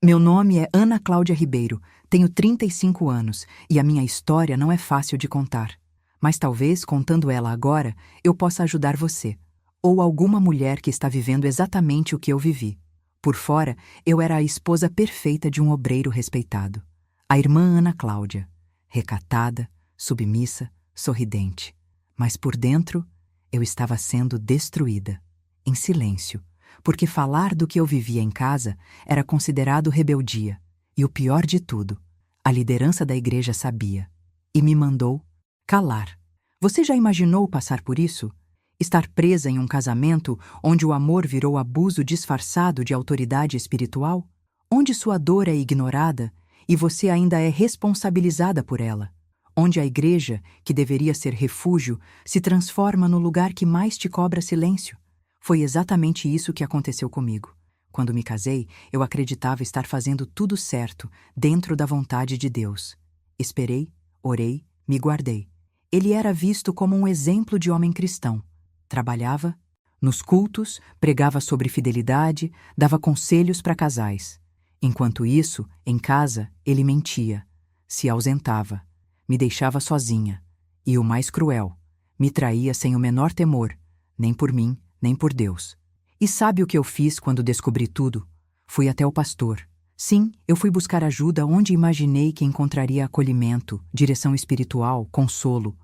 Meu nome é Ana Cláudia Ribeiro, tenho 35 anos e a minha história não é fácil de contar. Mas talvez, contando ela agora, eu possa ajudar você, ou alguma mulher que está vivendo exatamente o que eu vivi. Por fora, eu era a esposa perfeita de um obreiro respeitado. A irmã Ana Cláudia, recatada, submissa, sorridente. Mas por dentro, eu estava sendo destruída, em silêncio, porque falar do que eu vivia em casa era considerado rebeldia. E o pior de tudo, a liderança da igreja sabia e me mandou calar. Você já imaginou passar por isso? Estar presa em um casamento onde o amor virou abuso disfarçado de autoridade espiritual? Onde sua dor é ignorada e você ainda é responsabilizada por ela? Onde a igreja, que deveria ser refúgio, se transforma no lugar que mais te cobra silêncio? Foi exatamente isso que aconteceu comigo. Quando me casei, eu acreditava estar fazendo tudo certo, dentro da vontade de Deus. Esperei, orei, me guardei. Ele era visto como um exemplo de homem cristão. Trabalhava nos cultos, pregava sobre fidelidade, dava conselhos para casais. Enquanto isso, em casa, ele mentia, se ausentava, me deixava sozinha. E o mais cruel, me traía sem o menor temor, nem por mim, nem por Deus. E sabe o que eu fiz quando descobri tudo? Fui até o pastor. Sim, eu fui buscar ajuda onde imaginei que encontraria acolhimento, direção espiritual, consolo.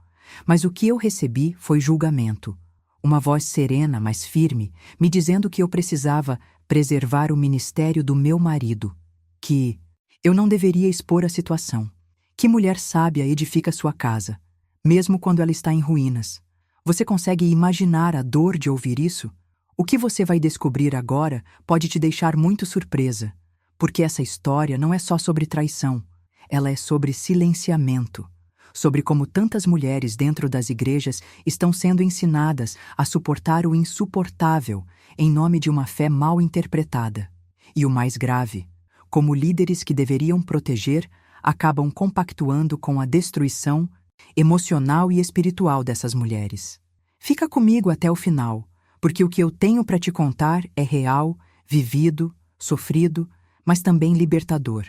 Mas o que eu recebi foi julgamento. Uma voz serena, mas firme, me dizendo que eu precisava preservar o ministério do meu marido, que eu não deveria expor a situação. Que mulher sábia edifica sua casa, mesmo quando ela está em ruínas? Você consegue imaginar a dor de ouvir isso? O que você vai descobrir agora pode te deixar muito surpresa, porque essa história não é só sobre traição, ela é sobre silenciamento, sobre como tantas mulheres dentro das igrejas estão sendo ensinadas a suportar o insuportável em nome de uma fé mal interpretada. E o mais grave, como líderes que deveriam proteger, acabam compactuando com a destruição emocional e espiritual dessas mulheres. Fica comigo até o final, porque o que eu tenho para te contar é real, vivido, sofrido, mas também libertador.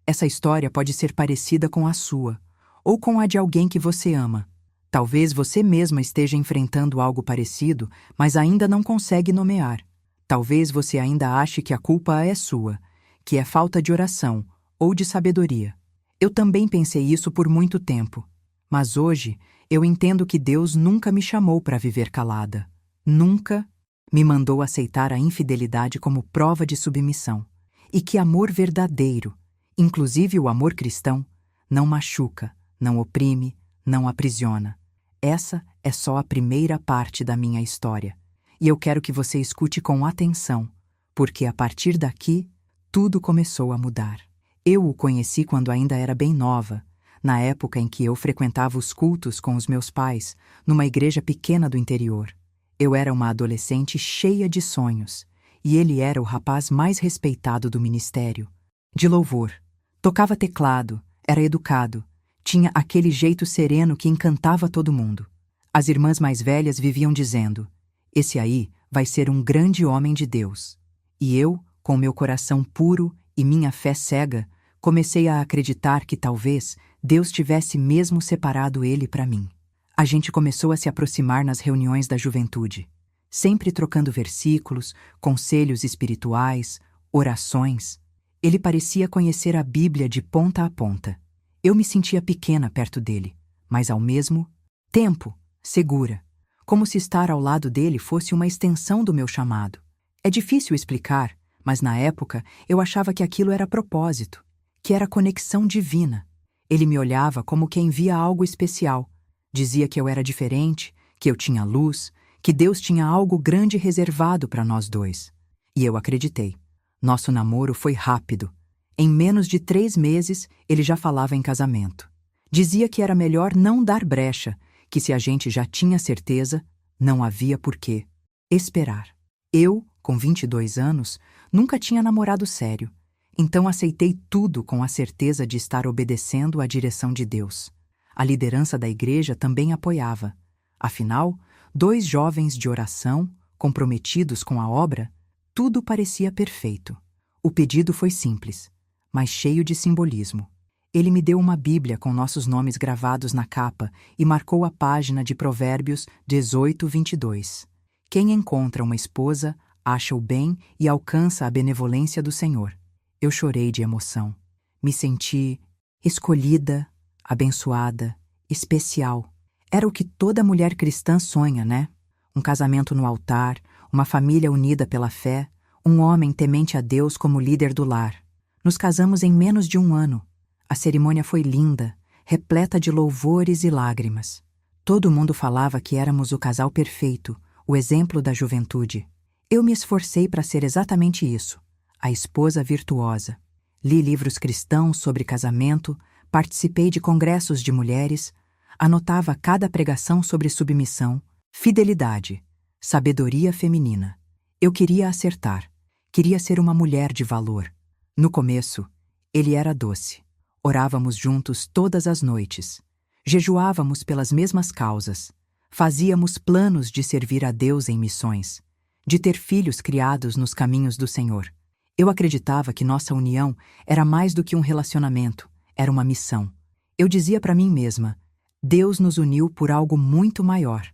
Essa história pode ser parecida com a sua, ou com a de alguém que você ama. Talvez você mesma esteja enfrentando algo parecido, mas ainda não consegue nomear. Talvez você ainda ache que a culpa é sua, que é falta de oração ou de sabedoria. Eu também pensei isso por muito tempo. Mas hoje, eu entendo que Deus nunca me chamou para viver calada. Nunca me mandou aceitar a infidelidade como prova de submissão. E que amor verdadeiro, inclusive o amor cristão, não machuca, não oprime, não aprisiona. Essa é só a primeira parte da minha história. E eu quero que você escute com atenção, porque a partir daqui, tudo começou a mudar. Eu o conheci quando ainda era bem nova, na época em que eu frequentava os cultos com os meus pais, numa igreja pequena do interior. Eu era uma adolescente cheia de sonhos, e ele era o rapaz mais respeitado do ministério. De louvor. Tocava teclado, era educado, tinha aquele jeito sereno que encantava todo mundo. As irmãs mais velhas viviam dizendo: "Esse aí vai ser um grande homem de Deus." E eu, com meu coração puro e minha fé cega, comecei a acreditar que talvez Deus tivesse mesmo separado ele para mim. A gente começou a se aproximar nas reuniões da juventude, sempre trocando versículos, conselhos espirituais, orações. Ele parecia conhecer a Bíblia de ponta a ponta. Eu me sentia pequena perto dele, mas ao mesmo tempo, segura, como se estar ao lado dele fosse uma extensão do meu chamado. É difícil explicar, mas na época eu achava que aquilo era propósito, que era conexão divina. Ele me olhava como quem via algo especial. Dizia que eu era diferente, que eu tinha luz, que Deus tinha algo grande reservado para nós dois. E eu acreditei. Nosso namoro foi rápido. Em menos de 3 meses, ele já falava em casamento. Dizia que era melhor não dar brecha, que se a gente já tinha certeza, não havia por que esperar. Eu, com 22 anos, nunca tinha namorado sério. Então aceitei tudo com a certeza de estar obedecendo à direção de Deus. A liderança da igreja também apoiava. Afinal, 2 jovens de oração, comprometidos com a obra, tudo parecia perfeito. O pedido foi simples: mas cheio de simbolismo. Ele me deu uma Bíblia com nossos nomes gravados na capa e marcou a página de Provérbios 18:22. Quem encontra uma esposa, acha o bem e alcança a benevolência do Senhor. Eu chorei de emoção. Me senti escolhida, abençoada, especial. Era o que toda mulher cristã sonha, né? Um casamento no altar, uma família unida pela fé, um homem temente a Deus como líder do lar. Nos casamos em menos de 1 ano. A cerimônia foi linda, repleta de louvores e lágrimas. Todo mundo falava que éramos o casal perfeito, o exemplo da juventude. Eu me esforcei para ser exatamente isso, a esposa virtuosa. Li livros cristãos sobre casamento, participei de congressos de mulheres, anotava cada pregação sobre submissão, fidelidade, sabedoria feminina. Eu queria acertar, queria ser uma mulher de valor. No começo, ele era doce. Orávamos juntos todas as noites. Jejuávamos pelas mesmas causas. Fazíamos planos de servir a Deus em missões, de ter filhos criados nos caminhos do Senhor. Eu acreditava que nossa união era mais do que um relacionamento, era uma missão. Eu dizia para mim mesma, Deus nos uniu por algo muito maior.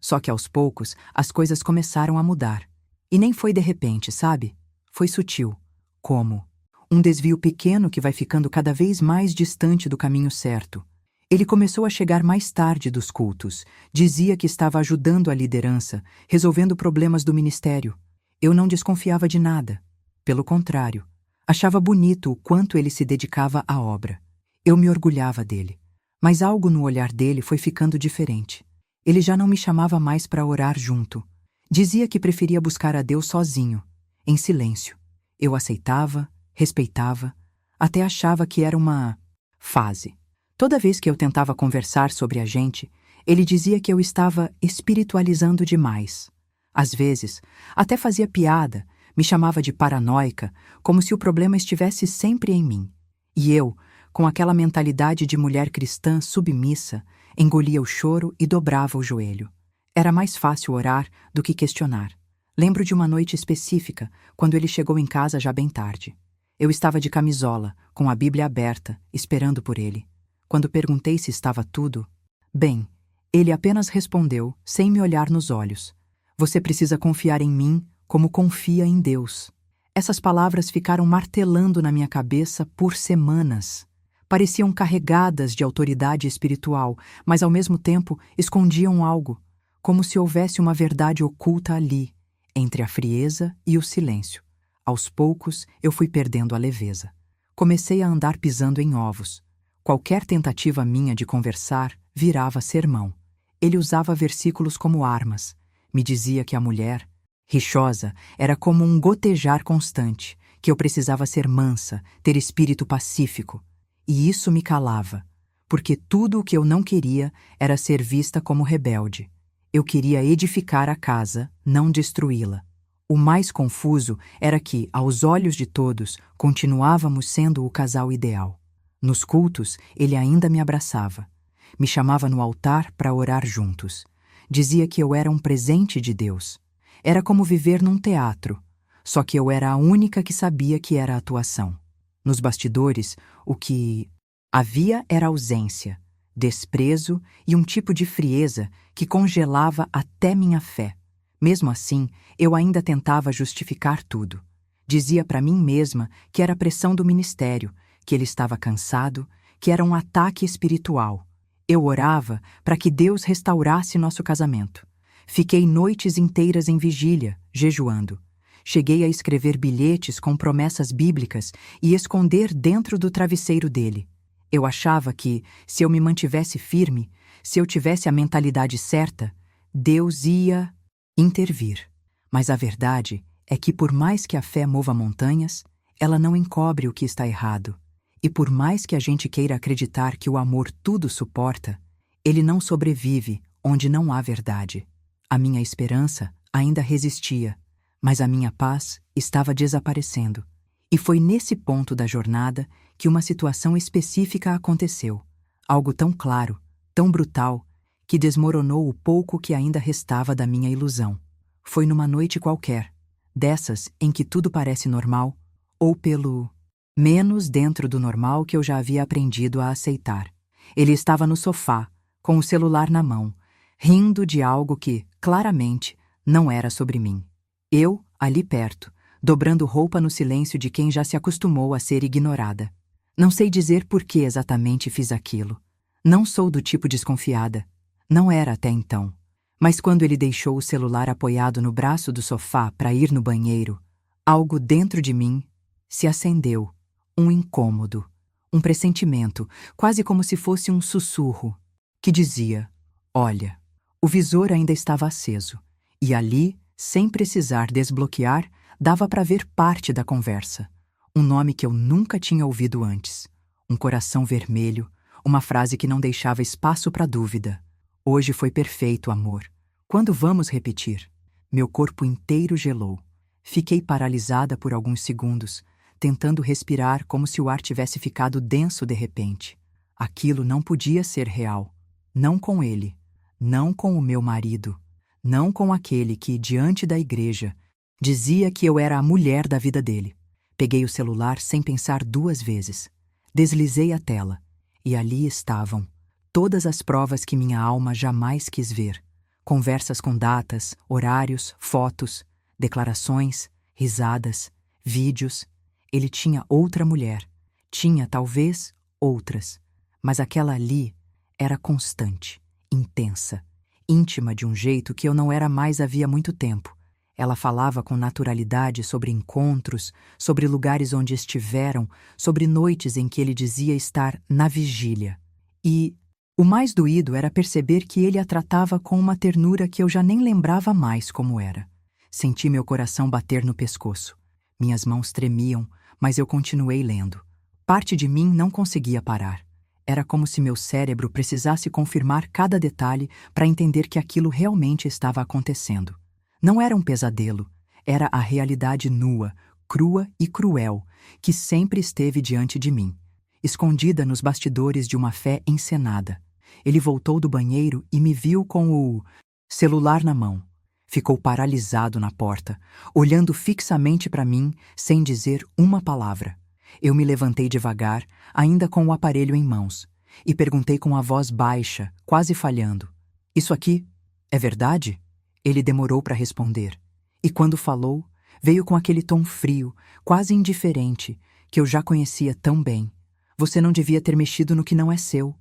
Só que aos poucos as coisas começaram a mudar. E nem foi de repente, sabe? Foi sutil. Como? Um desvio pequeno que vai ficando cada vez mais distante do caminho certo. Ele começou a chegar mais tarde dos cultos. Dizia que estava ajudando a liderança, resolvendo problemas do ministério. Eu não desconfiava de nada. Pelo contrário, achava bonito o quanto ele se dedicava à obra. Eu me orgulhava dele. Mas algo no olhar dele foi ficando diferente. Ele já não me chamava mais para orar junto. Dizia que preferia buscar a Deus sozinho, em silêncio. Eu aceitava, respeitava, até achava que era uma fase. Toda vez que eu tentava conversar sobre a gente, ele dizia que eu estava espiritualizando demais. Às vezes, até fazia piada, me chamava de paranoica, como se o problema estivesse sempre em mim. E eu, com aquela mentalidade de mulher cristã submissa, engolia o choro e dobrava o joelho. Era mais fácil orar do que questionar. Lembro de uma noite específica, quando ele chegou em casa já bem tarde. Eu estava de camisola, com a Bíblia aberta, esperando por ele. Quando perguntei se estava tudo, bem, ele apenas respondeu, sem me olhar nos olhos. Você precisa confiar em mim como confia em Deus. Essas palavras ficaram martelando na minha cabeça por semanas. Pareciam carregadas de autoridade espiritual, mas ao mesmo tempo escondiam algo, como se houvesse uma verdade oculta ali, entre a frieza e o silêncio. Aos poucos, eu fui perdendo a leveza. Comecei a andar pisando em ovos. Qualquer tentativa minha de conversar virava sermão. Ele usava versículos como armas. Me dizia que a mulher, rixosa, era como um gotejar constante, que eu precisava ser mansa, ter espírito pacífico. E isso me calava, porque tudo o que eu não queria era ser vista como rebelde. Eu queria edificar a casa, não destruí-la. O mais confuso era que, aos olhos de todos, continuávamos sendo o casal ideal. Nos cultos, ele ainda me abraçava. Me chamava no altar para orar juntos. Dizia que eu era um presente de Deus. Era como viver num teatro, só que eu era a única que sabia que era atuação. Nos bastidores, o que havia era ausência, desprezo e um tipo de frieza que congelava até minha fé. Mesmo assim, eu ainda tentava justificar tudo. Dizia para mim mesma que era pressão do ministério, que ele estava cansado, que era um ataque espiritual. Eu orava para que Deus restaurasse nosso casamento. Fiquei noites inteiras em vigília, jejuando. Cheguei a escrever bilhetes com promessas bíblicas e esconder dentro do travesseiro dele. Eu achava que, se eu me mantivesse firme, se eu tivesse a mentalidade certa, Deus ia intervir. Mas a verdade é que, por mais que a fé mova montanhas, ela não encobre o que está errado. E por mais que a gente queira acreditar que o amor tudo suporta, ele não sobrevive onde não há verdade. A minha esperança ainda resistia, mas a minha paz estava desaparecendo. E foi nesse ponto da jornada que uma situação específica aconteceu. Algo tão claro, tão brutal, que desmoronou o pouco que ainda restava da minha ilusão. Foi numa noite qualquer, dessas em que tudo parece normal, ou pelo menos dentro do normal que eu já havia aprendido a aceitar. Ele estava no sofá, com o celular na mão, rindo de algo que, claramente, não era sobre mim. Eu, ali perto, dobrando roupa no silêncio de quem já se acostumou a ser ignorada. Não sei dizer por que exatamente fiz aquilo. Não sou do tipo desconfiada. Não era até então. Mas quando ele deixou o celular apoiado no braço do sofá para ir no banheiro, algo dentro de mim se acendeu. Um incômodo, um pressentimento, quase como se fosse um sussurro, que dizia: olha, o visor ainda estava aceso, e ali, sem precisar desbloquear, dava para ver parte da conversa. Um nome que eu nunca tinha ouvido antes. Um coração vermelho, uma frase que não deixava espaço para dúvida. Hoje foi perfeito, amor. Quando vamos repetir? Meu corpo inteiro gelou. Fiquei paralisada por alguns segundos, tentando respirar como se o ar tivesse ficado denso de repente. Aquilo não podia ser real. Não com ele. Não com o meu marido. Não com aquele que, diante da igreja, dizia que eu era a mulher da vida dele. Peguei o celular sem pensar duas vezes. Deslizei a tela. E ali estavam todas as provas que minha alma jamais quis ver. Conversas com datas, horários, fotos, declarações, risadas, vídeos. Ele tinha outra mulher. Tinha, talvez, outras. Mas aquela ali era constante, intensa, íntima de um jeito que eu não era mais havia muito tempo. Ela falava com naturalidade sobre encontros, sobre lugares onde estiveram, sobre noites em que ele dizia estar na vigília. E o mais doído era perceber que ele a tratava com uma ternura que eu já nem lembrava mais como era. Senti meu coração bater no pescoço. Minhas mãos tremiam, mas eu continuei lendo. Parte de mim não conseguia parar. Era como se meu cérebro precisasse confirmar cada detalhe para entender que aquilo realmente estava acontecendo. Não era um pesadelo, era a realidade nua, crua e cruel, que sempre esteve diante de mim, escondida nos bastidores de uma fé encenada. Ele voltou do banheiro e me viu com o celular na mão. Ficou paralisado na porta, olhando fixamente para mim, sem dizer uma palavra. Eu me levantei devagar, ainda com o aparelho em mãos, e perguntei com a voz baixa, quase falhando: "Isso aqui é verdade?" Ele demorou para responder, e quando falou, veio com aquele tom frio, quase indiferente, que eu já conhecia tão bem. "Você não devia ter mexido no que não é seu."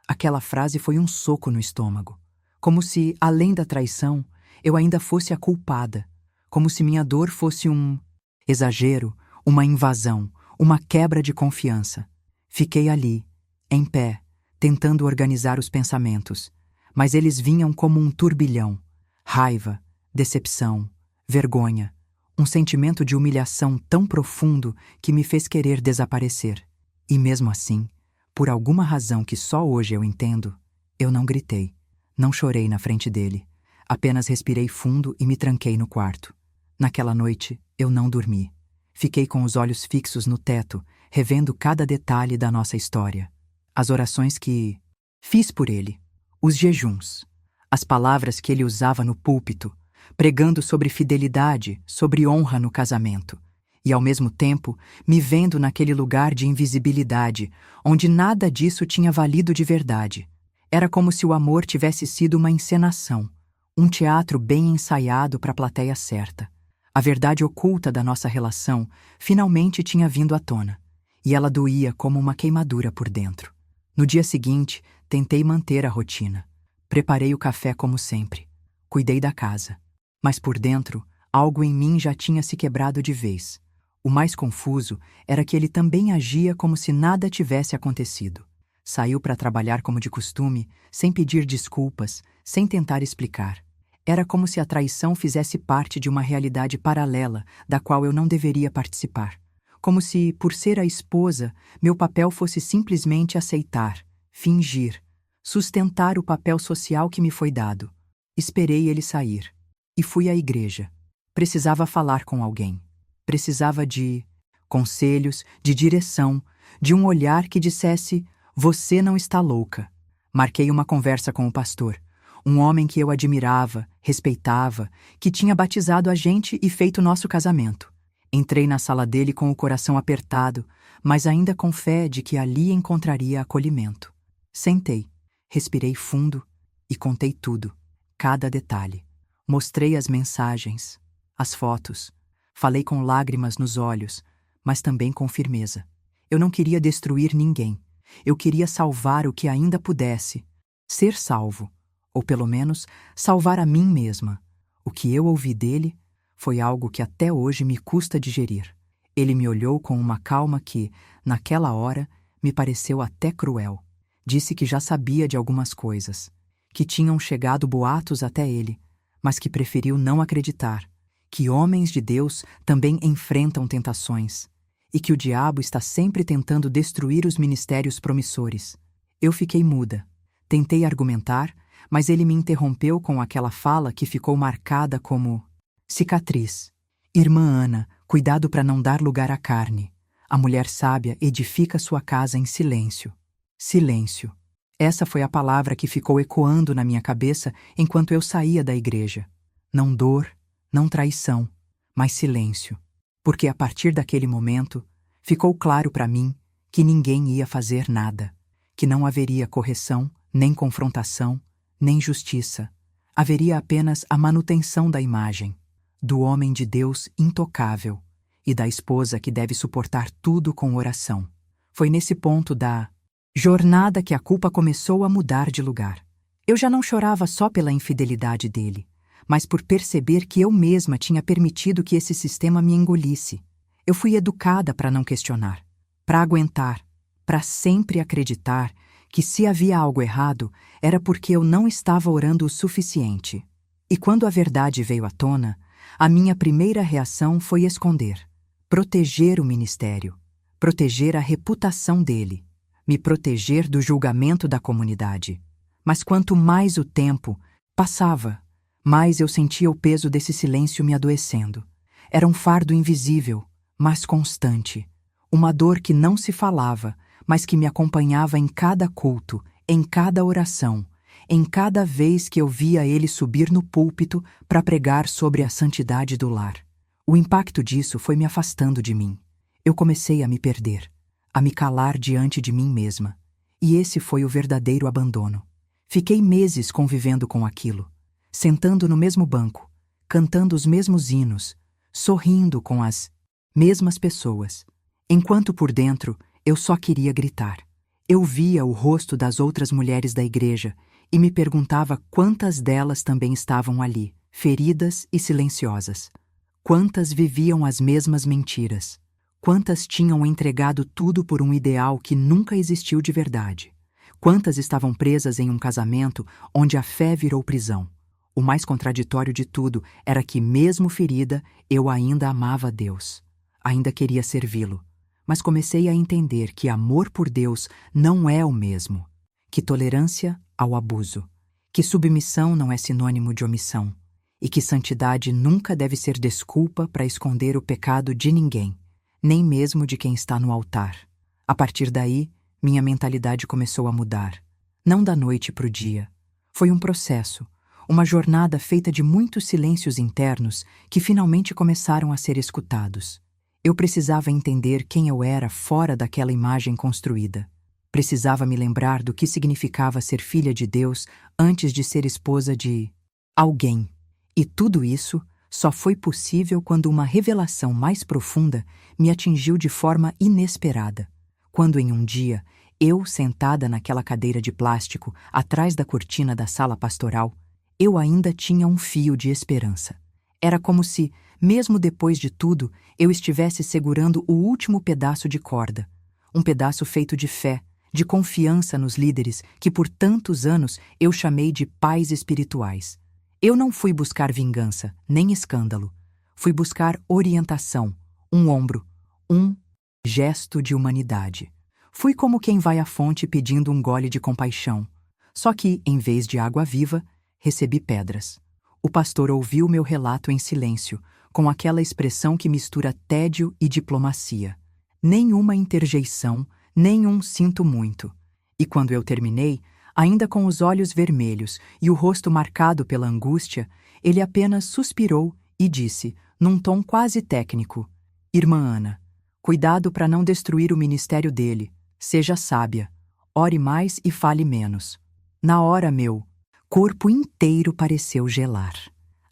Aquela frase foi um soco no estômago. Como se, além da traição, eu ainda fosse a culpada. Como se minha dor fosse um exagero, uma invasão, uma quebra de confiança. Fiquei ali, em pé, tentando organizar os pensamentos, mas eles vinham como um turbilhão. Raiva, decepção, vergonha, um sentimento de humilhação tão profundo que me fez querer desaparecer. E mesmo assim, por alguma razão que só hoje eu entendo, eu não gritei, não chorei na frente dele, apenas respirei fundo e me tranquei no quarto. Naquela noite, eu não dormi. Fiquei com os olhos fixos no teto, revendo cada detalhe da nossa história. As orações que fiz por ele, os jejuns, as palavras que ele usava no púlpito, pregando sobre fidelidade, sobre honra no casamento, e ao mesmo tempo me vendo naquele lugar de invisibilidade, onde nada disso tinha valido de verdade. Era como se o amor tivesse sido uma encenação, um teatro bem ensaiado para a plateia certa. A verdade oculta da nossa relação finalmente tinha vindo à tona, e ela doía como uma queimadura por dentro. No dia seguinte, tentei manter a rotina. Preparei o café como sempre. Cuidei da casa. Mas por dentro, algo em mim já tinha se quebrado de vez. O mais confuso era que ele também agia como se nada tivesse acontecido. Saiu para trabalhar como de costume, sem pedir desculpas, sem tentar explicar. Era como se a traição fizesse parte de uma realidade paralela da qual eu não deveria participar. Como se, por ser a esposa, meu papel fosse simplesmente aceitar, fingir, sustentar o papel social que me foi dado. Esperei ele sair. E fui à igreja. Precisava falar com alguém. Precisava de conselhos, de direção, de um olhar que dissesse: "Você não está louca." Marquei uma conversa com o pastor, um homem que eu admirava, respeitava, que tinha batizado a gente e feito nosso casamento. Entrei na sala dele com o coração apertado, mas ainda com fé de que ali encontraria acolhimento. Sentei, respirei fundo e contei tudo, cada detalhe. Mostrei as mensagens, as fotos. Falei com lágrimas nos olhos, mas também com firmeza. Eu não queria destruir ninguém. Eu queria salvar o que ainda pudesse. Ser salvo, ou pelo menos salvar a mim mesma. O que eu ouvi dele foi algo que até hoje me custa digerir. Ele me olhou com uma calma que, naquela hora, me pareceu até cruel. Disse que já sabia de algumas coisas, que tinham chegado boatos até ele, mas que preferiu não acreditar, que homens de Deus também enfrentam tentações, e que o diabo está sempre tentando destruir os ministérios promissores. Eu fiquei muda. Tentei argumentar, mas ele me interrompeu com aquela fala que ficou marcada como cicatriz. Irmã Ana, cuidado para não dar lugar à carne. A mulher sábia edifica sua casa em silêncio. Silêncio. Essa foi a palavra que ficou ecoando na minha cabeça enquanto eu saía da igreja. Não dor, não traição, mas silêncio. Porque a partir daquele momento, ficou claro para mim que ninguém ia fazer nada, que não haveria correção, nem confrontação, nem justiça. Haveria apenas a manutenção da imagem, do homem de Deus intocável e da esposa que deve suportar tudo com oração. Foi nesse ponto da jornada que a culpa começou a mudar de lugar. Eu já não chorava só pela infidelidade dele, mas por perceber que eu mesma tinha permitido que esse sistema me engolisse. Eu fui educada para não questionar, para aguentar, para sempre acreditar que se havia algo errado era porque eu não estava orando o suficiente. E quando a verdade veio à tona, a minha primeira reação foi esconder, proteger o ministério, proteger a reputação dele, me proteger do julgamento da comunidade. Mas quanto mais o tempo passava, mais eu sentia o peso desse silêncio me adoecendo. Era um fardo invisível, mas constante. Uma dor que não se falava, mas que me acompanhava em cada culto, em cada oração, em cada vez que eu via ele subir no púlpito para pregar sobre a santidade do lar. O impacto disso foi me afastando de mim. Eu comecei a me perder, a me calar diante de mim mesma. E esse foi o verdadeiro abandono. Fiquei meses convivendo com aquilo, sentando no mesmo banco, cantando os mesmos hinos, sorrindo com as mesmas pessoas, enquanto por dentro eu só queria gritar. Eu via o rosto das outras mulheres da igreja e me perguntava quantas delas também estavam ali, feridas e silenciosas. Quantas viviam as mesmas mentiras. Quantas tinham entregado tudo por um ideal que nunca existiu de verdade. Quantas estavam presas em um casamento onde a fé virou prisão. O mais contraditório de tudo era que, mesmo ferida, eu ainda amava Deus. Ainda queria servi-lo. Mas comecei a entender que amor por Deus não é o mesmo. Que tolerância ao abuso. Que submissão não é sinônimo de omissão. E que santidade nunca deve ser desculpa para esconder o pecado de ninguém, nem mesmo de quem está no altar. A partir daí, minha mentalidade começou a mudar. Não da noite para o dia. Foi um processo, uma jornada feita de muitos silêncios internos que finalmente começaram a ser escutados. Eu precisava entender quem eu era fora daquela imagem construída. Precisava me lembrar do que significava ser filha de Deus antes de ser esposa de alguém. E tudo isso só foi possível quando uma revelação mais profunda me atingiu de forma inesperada. Quando em um dia, eu, sentada naquela cadeira de plástico, atrás da cortina da sala pastoral, eu ainda tinha um fio de esperança. Era como se, mesmo depois de tudo, eu estivesse segurando o último pedaço de corda. Um pedaço feito de fé, de confiança nos líderes que por tantos anos eu chamei de pais espirituais. Eu não fui buscar vingança, nem escândalo. Fui buscar orientação, um ombro, um gesto de humanidade. Fui como quem vai à fonte pedindo um gole de compaixão. Só que, em vez de água viva, recebi pedras. O pastor ouviu meu relato em silêncio, com aquela expressão que mistura tédio e diplomacia. Nenhuma interjeição, nenhum sinto muito. E quando eu terminei, ainda com os olhos vermelhos e o rosto marcado pela angústia, ele apenas suspirou e disse, num tom quase técnico: Irmã Ana, Cuidado para não destruir o ministério dele. Seja sábia. Ore mais e fale menos. Na hora, meu corpo inteiro pareceu gelar.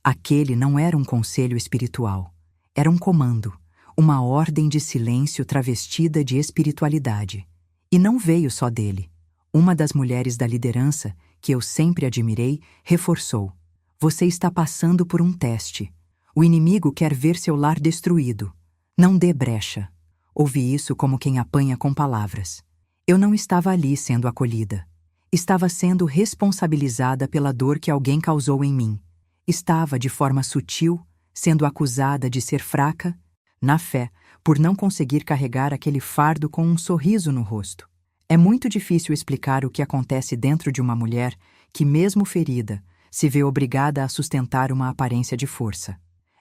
Aquele não era um conselho espiritual. Era um comando, uma ordem de silêncio travestida de espiritualidade. E não veio só dele. Uma das mulheres da liderança, que eu sempre admirei, reforçou: você está passando por um teste. O inimigo quer ver seu lar destruído. Não dê brecha. Ouvi isso como quem apanha com palavras. Eu não estava ali sendo acolhida. Estava sendo responsabilizada pela dor que alguém causou em mim. Estava, de forma sutil, sendo acusada de ser fraca, na fé, por não conseguir carregar aquele fardo com um sorriso no rosto. É muito difícil explicar o que acontece dentro de uma mulher que, mesmo ferida, se vê obrigada a sustentar uma aparência de força.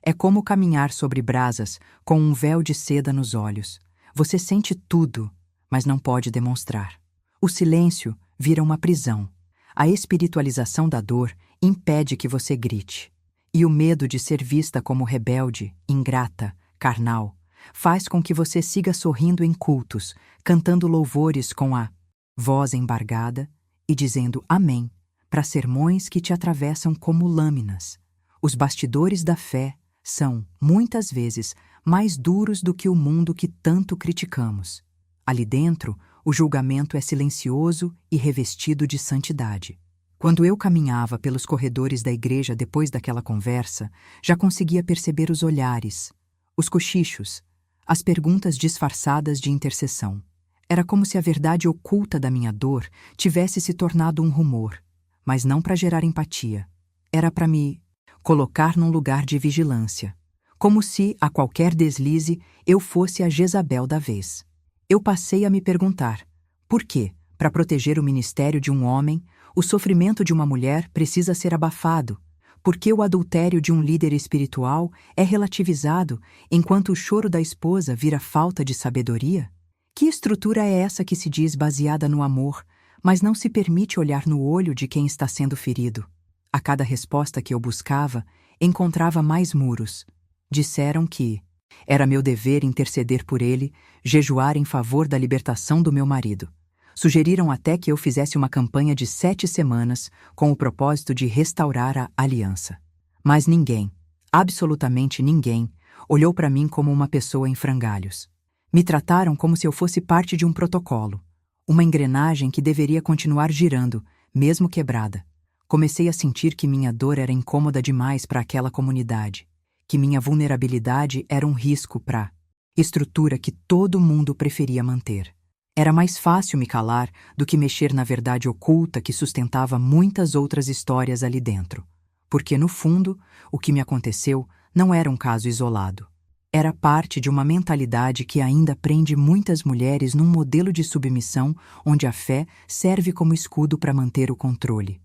É como caminhar sobre brasas com um véu de seda nos olhos. Você sente tudo, mas não pode demonstrar. O silêncio vira uma prisão. A espiritualização da dor impede que você grite. E o medo de ser vista como rebelde, ingrata, carnal, faz com que você siga sorrindo em cultos, cantando louvores com a voz embargada e dizendo amém para sermões que te atravessam como lâminas. Os bastidores da fé são, muitas vezes, mais duros do que o mundo que tanto criticamos. Ali dentro, o julgamento é silencioso e revestido de santidade. Quando eu caminhava pelos corredores da igreja depois daquela conversa, já conseguia perceber os olhares, os cochichos, as perguntas disfarçadas de intercessão. Era como se a verdade oculta da minha dor tivesse se tornado um rumor, mas não para gerar empatia. Era para me colocar num lugar de vigilância, como se, a qualquer deslize, eu fosse a Jezabel da vez. Eu passei a me perguntar, por que, para proteger o ministério de um homem, o sofrimento de uma mulher precisa ser abafado? Por que o adultério de um líder espiritual é relativizado, enquanto o choro da esposa vira falta de sabedoria? Que estrutura é essa que se diz baseada no amor, mas não se permite olhar no olho de quem está sendo ferido? A cada resposta que eu buscava, encontrava mais muros. Disseram que era meu dever interceder por ele, jejuar em favor da libertação do meu marido. Sugeriram até que eu fizesse uma campanha de 7 semanas com o propósito de restaurar a aliança. Mas ninguém, absolutamente ninguém, olhou para mim como uma pessoa em frangalhos. Me trataram como se eu fosse parte de um protocolo, uma engrenagem que deveria continuar girando, mesmo quebrada. Comecei a sentir que minha dor era incômoda demais para aquela comunidade, que minha vulnerabilidade era um risco para a estrutura que todo mundo preferia manter. Era mais fácil me calar do que mexer na verdade oculta que sustentava muitas outras histórias ali dentro. Porque, no fundo, o que me aconteceu não era um caso isolado. Era parte de uma mentalidade que ainda prende muitas mulheres num modelo de submissão onde a fé serve como escudo para manter o controle.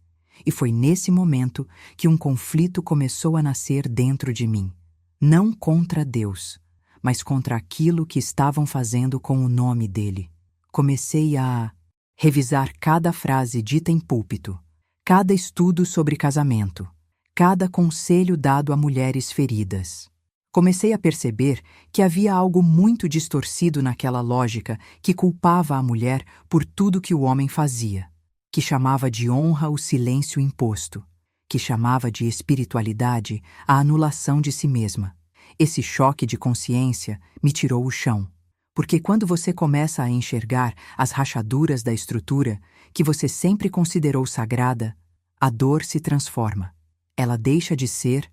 E foi nesse momento que um conflito começou a nascer dentro de mim. Não contra Deus, mas contra aquilo que estavam fazendo com o nome dele. Comecei a revisar cada frase dita em púlpito, cada estudo sobre casamento, cada conselho dado a mulheres feridas. Comecei a perceber que havia algo muito distorcido naquela lógica que culpava a mulher por tudo que o homem fazia, que chamava de honra o silêncio imposto, que chamava de espiritualidade a anulação de si mesma. Esse choque de consciência me tirou o chão. Porque quando você começa a enxergar as rachaduras da estrutura que você sempre considerou sagrada, a dor se transforma. Ela deixa de ser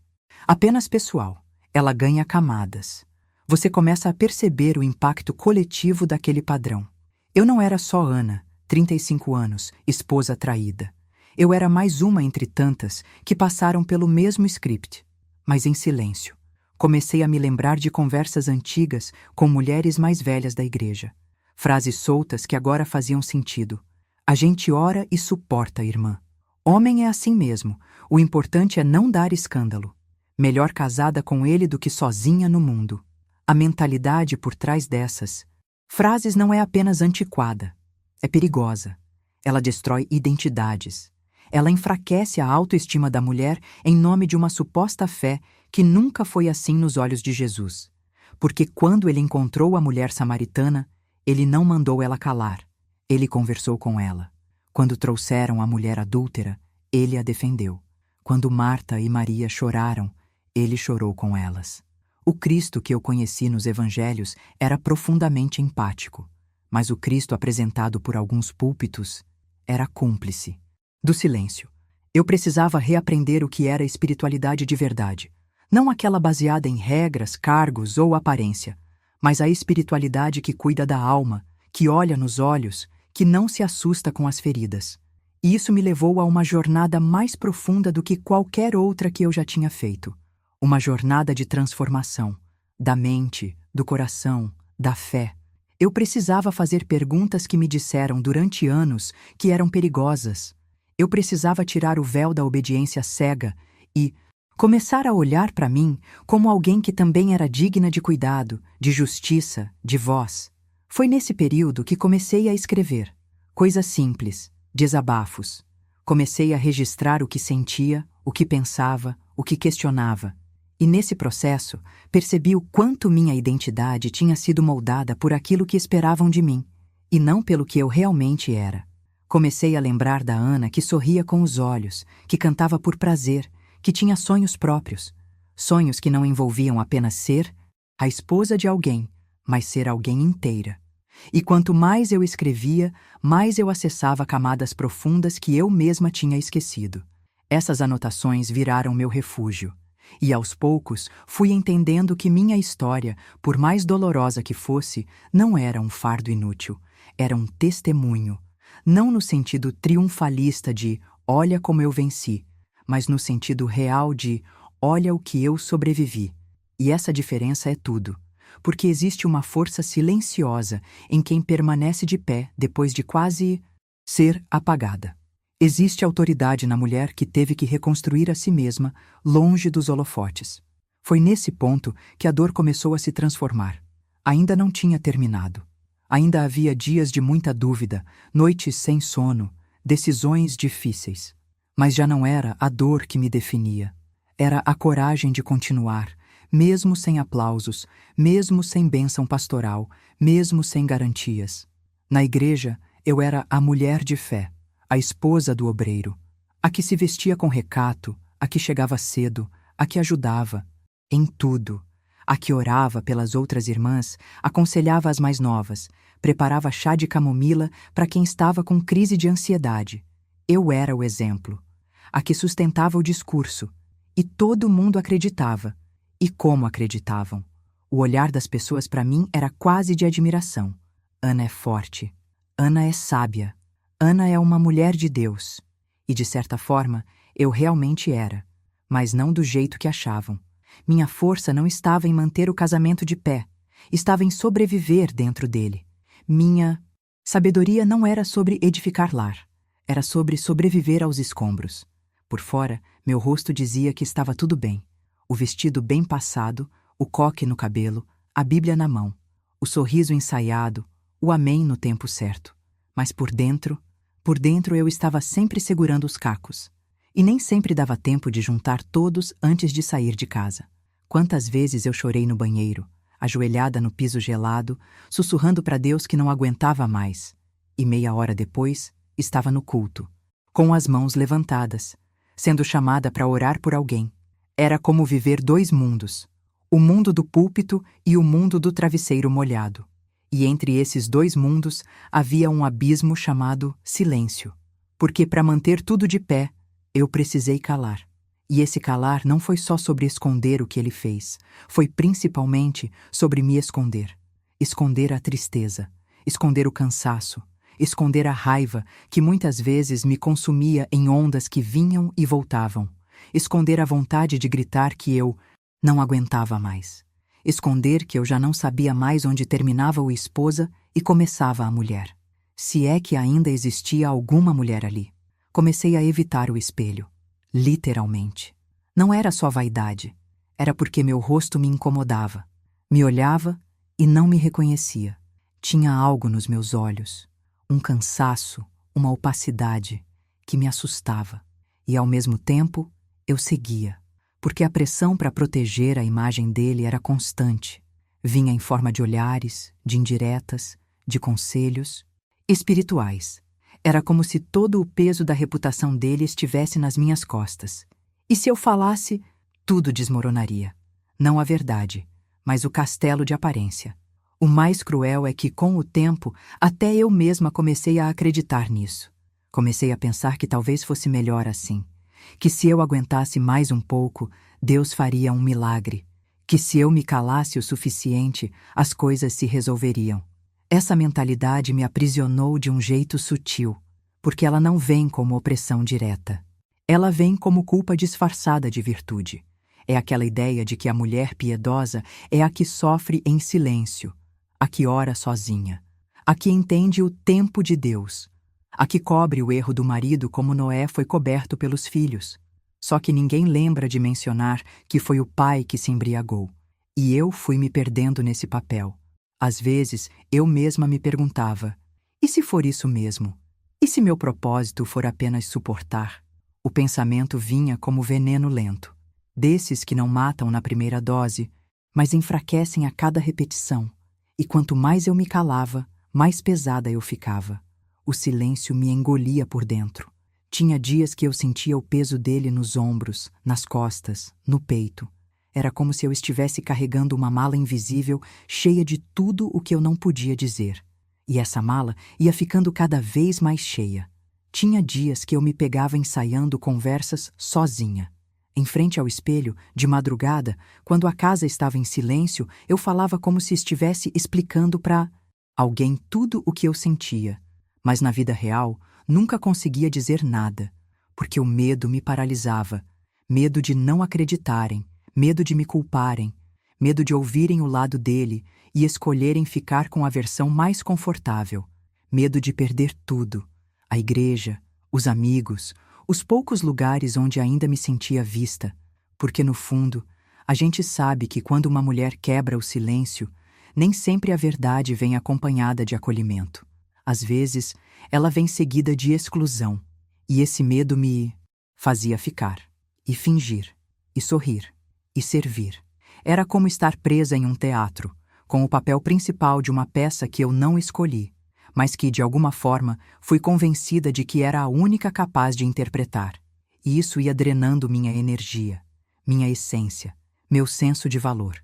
apenas pessoal. Ela ganha camadas. Você começa a perceber o impacto coletivo daquele padrão. Eu não era só Ana, 35 anos, esposa traída. Eu era mais uma entre tantas que passaram pelo mesmo script, mas em silêncio. Comecei a me lembrar de conversas antigas com mulheres mais velhas da igreja. Frases soltas que agora faziam sentido. A gente ora e suporta, irmã. Homem é assim mesmo. O importante é não dar escândalo. Melhor casada com ele do que sozinha no mundo. A mentalidade por trás dessas frases não é apenas antiquada. É perigosa. Ela destrói identidades. Ela enfraquece a autoestima da mulher em nome de uma suposta fé que nunca foi assim nos olhos de Jesus. porque quando ele encontrou a mulher samaritana, ele não mandou ela calar, ele conversou com ela. Quando trouxeram a mulher adúltera, ele a defendeu. Quando Marta e Maria choraram, ele chorou com elas. O Cristo que eu conheci nos evangelhos era profundamente empático, mas o Cristo apresentado por alguns púlpitos era cúmplice do silêncio. Eu precisava reaprender o que era espiritualidade de verdade, não aquela baseada em regras, cargos ou aparência, mas a espiritualidade que cuida da alma, que olha nos olhos, que não se assusta com as feridas. E isso me levou a uma jornada mais profunda do que qualquer outra que eu já tinha feito. Uma jornada de transformação, da mente, do coração, da fé. Eu precisava fazer perguntas que me disseram durante anos que eram perigosas. Eu precisava tirar o véu da obediência cega e começar a olhar para mim como alguém que também era digna de cuidado, de justiça, de voz. Foi nesse período que comecei a escrever. Coisas simples, desabafos. Comecei a registrar o que sentia, o que pensava, o que questionava. E nesse processo, percebi o quanto minha identidade tinha sido moldada por aquilo que esperavam de mim, e não pelo que eu realmente era. Comecei a lembrar da Ana que sorria com os olhos, que cantava por prazer, que tinha sonhos próprios. Sonhos que não envolviam apenas ser a esposa de alguém, mas ser alguém inteira. E quanto mais eu escrevia, mais eu acessava camadas profundas que eu mesma tinha esquecido. Essas anotações viraram meu refúgio. E aos poucos fui entendendo que minha história, por mais dolorosa que fosse, não era um fardo inútil, era um testemunho. Não no sentido triunfalista de olha como eu venci, mas no sentido real de olha o que eu sobrevivi. E essa diferença é tudo, porque existe uma força silenciosa em quem permanece de pé depois de quase ser apagada. Existe autoridade na mulher que teve que reconstruir a si mesma, longe dos holofotes. Foi nesse ponto que a dor começou a se transformar. Ainda não tinha terminado. Ainda havia dias de muita dúvida, noites sem sono, decisões difíceis. Mas já não era a dor que me definia. Era a coragem de continuar, mesmo sem aplausos, mesmo sem bênção pastoral, mesmo sem garantias. Na igreja, eu era a mulher de fé, a esposa do obreiro, a que se vestia com recato, a que chegava cedo, a que ajudava, em tudo, a que orava pelas outras irmãs, aconselhava as mais novas, preparava chá de camomila para quem estava com crise de ansiedade. Eu era o exemplo, a que sustentava o discurso, e todo mundo acreditava. E como acreditavam? O olhar das pessoas para mim era quase de admiração. Ana é forte. Ana é sábia. Ana é uma mulher de Deus. E, de certa forma, eu realmente era. Mas não do jeito que achavam. Minha força não estava em manter o casamento de pé. Estava em sobreviver dentro dele. Minha sabedoria não era sobre edificar lar. Era sobre sobreviver aos escombros. Por fora, meu rosto dizia que estava tudo bem. O vestido bem passado, o coque no cabelo, a Bíblia na mão, o sorriso ensaiado, o amém no tempo certo. Mas por dentro eu estava sempre segurando os cacos. E nem sempre dava tempo de juntar todos antes de sair de casa. Quantas vezes eu chorei no banheiro, ajoelhada no piso gelado, sussurrando para Deus que não aguentava mais. E meia hora depois, estava no culto, com as mãos levantadas, sendo chamada para orar por alguém. Era como viver dois mundos, o mundo do púlpito e o mundo do travesseiro molhado. E entre esses dois mundos havia um abismo chamado silêncio. Porque para manter tudo de pé, eu precisei calar. E esse calar não foi só sobre esconder o que ele fez, foi principalmente sobre me esconder. Esconder a tristeza, esconder o cansaço, esconder a raiva que muitas vezes me consumia em ondas que vinham e voltavam. Esconder a vontade de gritar que eu não aguentava mais. Esconder que eu já não sabia mais onde terminava o esposa e começava a mulher. Se é que ainda existia alguma mulher ali. Comecei a evitar o espelho. Literalmente. Não era só vaidade. Era porque meu rosto me incomodava. Me olhava e não me reconhecia. Tinha algo nos meus olhos. Um cansaço, uma opacidade que me assustava. E ao mesmo tempo, eu seguia, porque a pressão para proteger a imagem dele era constante. Vinha em forma de olhares, de indiretas, de conselhos espirituais. Era como se todo o peso da reputação dele estivesse nas minhas costas. E se eu falasse, tudo desmoronaria. Não a verdade, mas o castelo de aparência. O mais cruel é que, com o tempo, até eu mesma comecei a acreditar nisso. Comecei a pensar que talvez fosse melhor assim. Que se eu aguentasse mais um pouco, Deus faria um milagre. Que se eu me calasse o suficiente, as coisas se resolveriam. Essa mentalidade me aprisionou de um jeito sutil, porque ela não vem como opressão direta. Ela vem como culpa disfarçada de virtude. É aquela ideia de que a mulher piedosa é a que sofre em silêncio, a que ora sozinha, a que entende o tempo de Deus, a que cobre o erro do marido como Noé foi coberto pelos filhos. Só que ninguém lembra de mencionar que foi o pai que se embriagou. E eu fui me perdendo nesse papel. Às vezes, eu mesma me perguntava, e se for isso mesmo? E se meu propósito for apenas suportar? O pensamento vinha como veneno lento, desses que não matam na primeira dose, mas enfraquecem a cada repetição. E quanto mais eu me calava, mais pesada eu ficava. O silêncio me engolia por dentro. Tinha dias que eu sentia o peso dele nos ombros, nas costas, no peito. Era como se eu estivesse carregando uma mala invisível cheia de tudo o que eu não podia dizer. E essa mala ia ficando cada vez mais cheia. Tinha dias que eu me pegava ensaiando conversas sozinha. Em frente ao espelho, de madrugada, quando a casa estava em silêncio, eu falava como se estivesse explicando para alguém tudo o que eu sentia. Mas na vida real, nunca conseguia dizer nada, porque o medo me paralisava. Medo de não acreditarem, medo de me culparem, medo de ouvirem o lado dele e escolherem ficar com a versão mais confortável. Medo de perder tudo. A igreja, os amigos, os poucos lugares onde ainda me sentia vista, porque no fundo, a gente sabe que quando uma mulher quebra o silêncio, nem sempre a verdade vem acompanhada de acolhimento. Às vezes, ela vem seguida de exclusão, e esse medo me fazia ficar, e fingir, e sorrir, e servir. Era como estar presa em um teatro, com o papel principal de uma peça que eu não escolhi, mas que, de alguma forma, fui convencida de que era a única capaz de interpretar. E isso ia drenando minha energia, minha essência, meu senso de valor.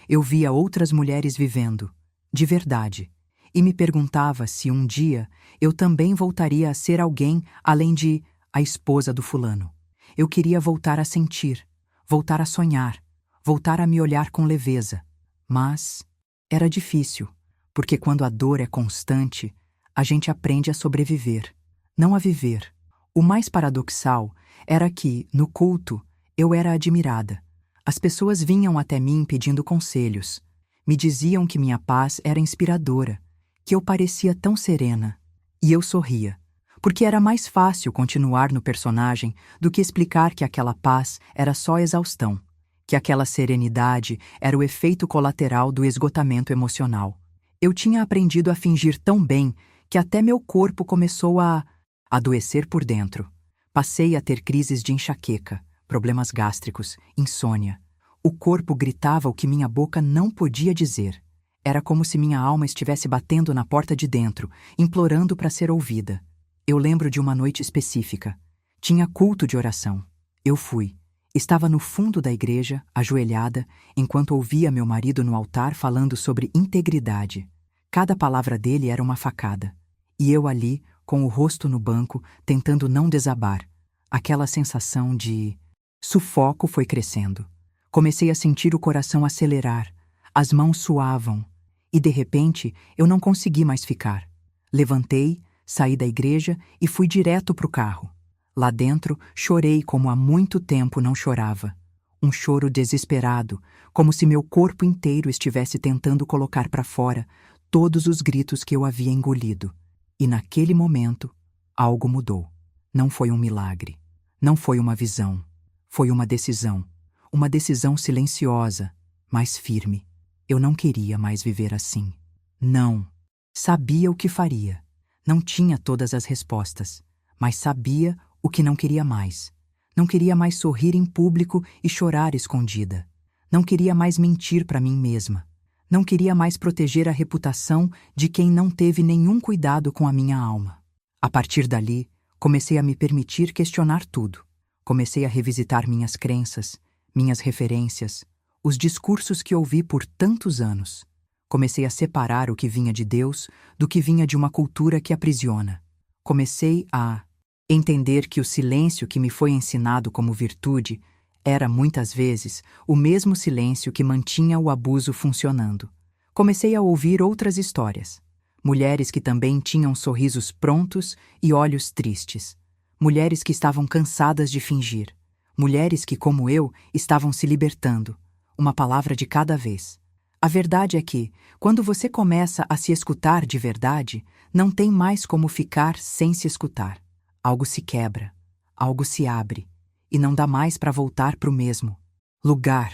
Eu via outras mulheres vivendo, de verdade, e me perguntava se um dia eu também voltaria a ser alguém além de a esposa do fulano. Eu queria voltar a sentir, voltar a sonhar, voltar a me olhar com leveza. Mas era difícil, porque quando a dor é constante, a gente aprende a sobreviver, não a viver. O mais paradoxal era que, no culto, eu era admirada. As pessoas vinham até mim pedindo conselhos. Me diziam que minha paz era inspiradora, que eu parecia tão serena. E eu sorria, porque era mais fácil continuar no personagem do que explicar que aquela paz era só exaustão, que aquela serenidade era o efeito colateral do esgotamento emocional. Eu tinha aprendido a fingir tão bem que até meu corpo começou a adoecer por dentro. Passei a ter crises de enxaqueca, problemas gástricos, insônia. O corpo gritava o que minha boca não podia dizer. Era como se minha alma estivesse batendo na porta de dentro, implorando para ser ouvida. Eu lembro de uma noite específica. Tinha culto de oração. Eu fui. Estava no fundo da igreja, ajoelhada, enquanto ouvia meu marido no altar falando sobre integridade. Cada palavra dele era uma facada. E eu ali, com o rosto no banco, tentando não desabar. Aquela sensação de sufoco foi crescendo. Comecei a sentir o coração acelerar. As mãos suavam. E, de repente, eu não consegui mais ficar. Levantei, saí da igreja e fui direto para o carro. Lá dentro, chorei como há muito tempo não chorava. Um choro desesperado, como se meu corpo inteiro estivesse tentando colocar para fora todos os gritos que eu havia engolido. E naquele momento, algo mudou. Não foi um milagre. Não foi uma visão. Foi uma decisão. Uma decisão silenciosa, mas firme. Eu não queria mais viver assim. Não. Sabia o que faria. Não tinha todas as respostas, mas sabia o que não queria mais. Não queria mais sorrir em público e chorar escondida. Não queria mais mentir para mim mesma. Não queria mais proteger a reputação de quem não teve nenhum cuidado com a minha alma. A partir dali, comecei a me permitir questionar tudo. Comecei a revisitar minhas crenças, minhas referências, os discursos que ouvi por tantos anos. Comecei a separar o que vinha de Deus do que vinha de uma cultura que aprisiona. Comecei a entender que o silêncio que me foi ensinado como virtude era, muitas vezes, o mesmo silêncio que mantinha o abuso funcionando. Comecei a ouvir outras histórias. Mulheres que também tinham sorrisos prontos e olhos tristes. Mulheres que estavam cansadas de fingir. Mulheres que, como eu, estavam se libertando. Uma palavra de cada vez. A verdade é que, quando você começa a se escutar de verdade, não tem mais como ficar sem se escutar. Algo se quebra, algo se abre, e não dá mais para voltar para o mesmo lugar.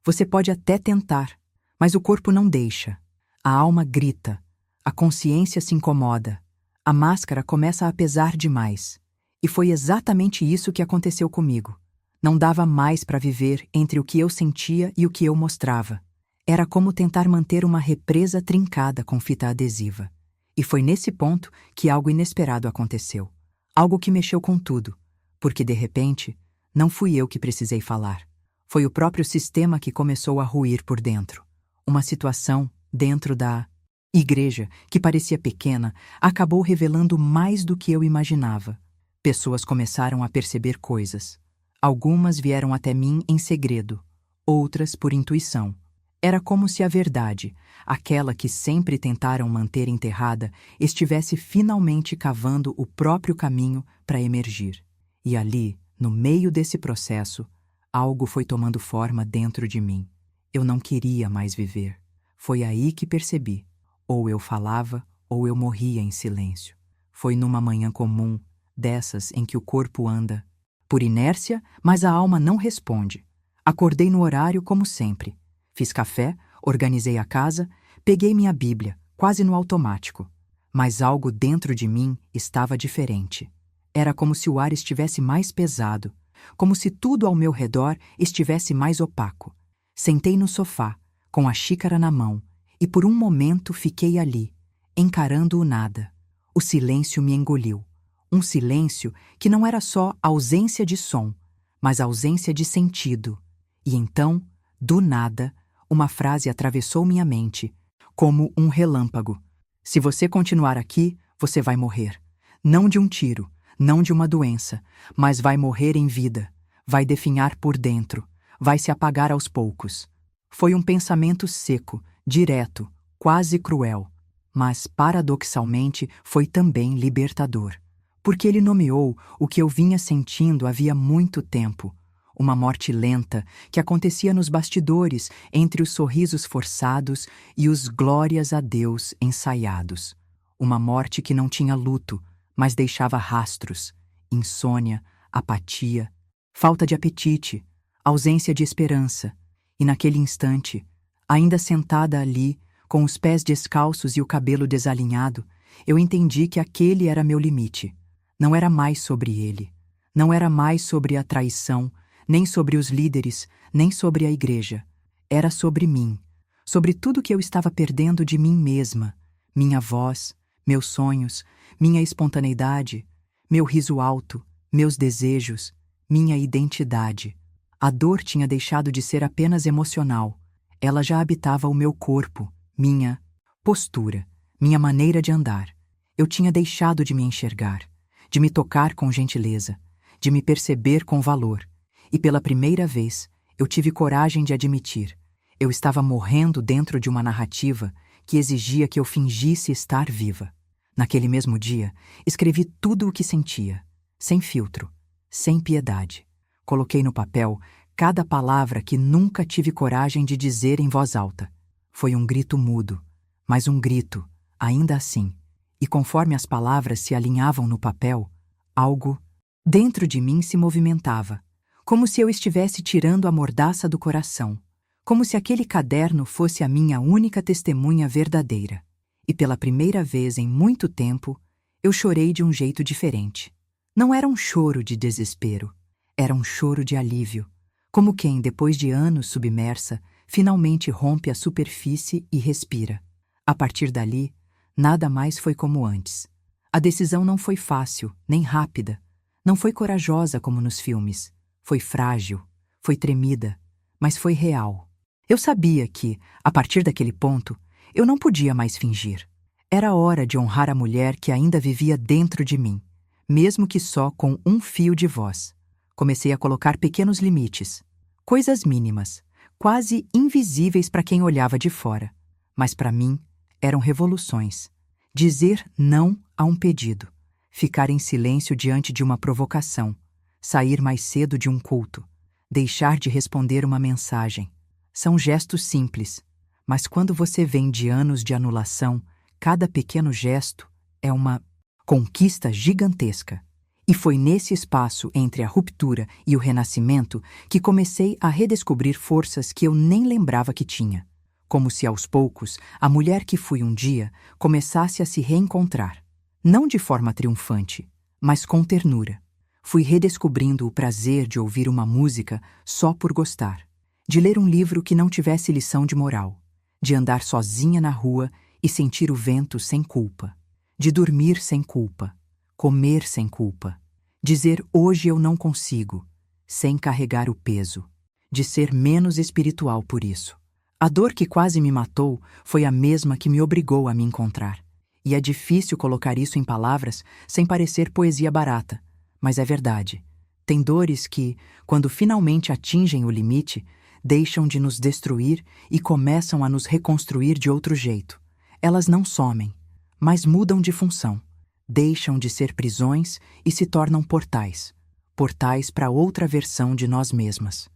Você pode até tentar, mas o corpo não deixa. A alma grita, a consciência se incomoda, a máscara começa a pesar demais. E foi exatamente isso que aconteceu comigo. Não dava mais para viver entre o que eu sentia e o que eu mostrava. Era como tentar manter uma represa trincada com fita adesiva. E foi nesse ponto que algo inesperado aconteceu. Algo que mexeu com tudo. Porque, de repente, não fui eu que precisei falar. Foi o próprio sistema que começou a ruir por dentro. Uma situação dentro da igreja, que parecia pequena, acabou revelando mais do que eu imaginava. Pessoas começaram a perceber coisas. Algumas vieram até mim em segredo, outras por intuição. Era como se a verdade, aquela que sempre tentaram manter enterrada, estivesse finalmente cavando o próprio caminho para emergir. E ali, no meio desse processo, algo foi tomando forma dentro de mim. Eu não queria mais viver. Foi aí que percebi. Ou eu falava, ou eu morria em silêncio. Foi numa manhã comum, dessas em que o corpo anda por inércia, mas a alma não responde. Acordei no horário como sempre. Fiz café, organizei a casa, peguei minha Bíblia, quase no automático. Mas algo dentro de mim estava diferente. Era como se o ar estivesse mais pesado, como se tudo ao meu redor estivesse mais opaco. Sentei no sofá, com a xícara na mão, e por um momento fiquei ali, encarando o nada. O silêncio me engoliu. Um silêncio que não era só ausência de som, mas ausência de sentido. E então, do nada, uma frase atravessou minha mente, como um relâmpago. Se você continuar aqui, você vai morrer. Não de um tiro, não de uma doença, mas vai morrer em vida. Vai definhar por dentro, vai se apagar aos poucos. Foi um pensamento seco, direto, quase cruel, mas, paradoxalmente, foi também libertador. Porque ele nomeou o que eu vinha sentindo havia muito tempo. Uma morte lenta que acontecia nos bastidores entre os sorrisos forçados e os glórias a Deus ensaiados. Uma morte que não tinha luto, mas deixava rastros, insônia, apatia, falta de apetite, ausência de esperança. E naquele instante, ainda sentada ali, com os pés descalços e o cabelo desalinhado, eu entendi que aquele era meu limite. Não era mais sobre ele. Não era mais sobre a traição, nem sobre os líderes, nem sobre a igreja. Era sobre mim, sobre tudo que eu estava perdendo de mim mesma, minha voz, meus sonhos, minha espontaneidade, meu riso alto, meus desejos, minha identidade. A dor tinha deixado de ser apenas emocional. Ela já habitava o meu corpo, minha postura, minha maneira de andar. Eu tinha deixado de me enxergar, de me tocar com gentileza, de me perceber com valor. E pela primeira vez, eu tive coragem de admitir. Eu estava morrendo dentro de uma narrativa que exigia que eu fingisse estar viva. Naquele mesmo dia, escrevi tudo o que sentia, sem filtro, sem piedade. Coloquei no papel cada palavra que nunca tive coragem de dizer em voz alta. Foi um grito mudo, mas um grito, ainda assim. E conforme as palavras se alinhavam no papel, algo dentro de mim se movimentava, como se eu estivesse tirando a mordaça do coração, como se aquele caderno fosse a minha única testemunha verdadeira. E pela primeira vez em muito tempo, eu chorei de um jeito diferente. Não era um choro de desespero, era um choro de alívio, como quem, depois de anos submersa, finalmente rompe a superfície e respira. A partir dali, nada mais foi como antes. A decisão não foi fácil, nem rápida. Não foi corajosa como nos filmes. Foi frágil, foi tremida, mas foi real. Eu sabia que, a partir daquele ponto, eu não podia mais fingir. Era hora de honrar a mulher que ainda vivia dentro de mim, mesmo que só com um fio de voz. Comecei a colocar pequenos limites, coisas mínimas, quase invisíveis para quem olhava de fora. Mas para mim, eram revoluções. Dizer não a um pedido, ficar em silêncio diante de uma provocação, sair mais cedo de um culto, deixar de responder uma mensagem. São gestos simples, mas quando você vem de anos de anulação, cada pequeno gesto é uma conquista gigantesca. E foi nesse espaço entre a ruptura e o renascimento que comecei a redescobrir forças que eu nem lembrava que tinha. Como se aos poucos, a mulher que fui um dia começasse a se reencontrar. Não de forma triunfante, mas com ternura. Fui redescobrindo o prazer de ouvir uma música só por gostar, de ler um livro que não tivesse lição de moral, de andar sozinha na rua e sentir o vento sem culpa, de dormir sem culpa, comer sem culpa, dizer hoje eu não consigo, sem carregar o peso, de ser menos espiritual por isso. A dor que quase me matou foi a mesma que me obrigou a me encontrar. E é difícil colocar isso em palavras sem parecer poesia barata, mas é verdade. Tem dores que, quando finalmente atingem o limite, deixam de nos destruir e começam a nos reconstruir de outro jeito. Elas não somem, mas mudam de função. Deixam de ser prisões e se tornam portais. Portais para outra versão de nós mesmas.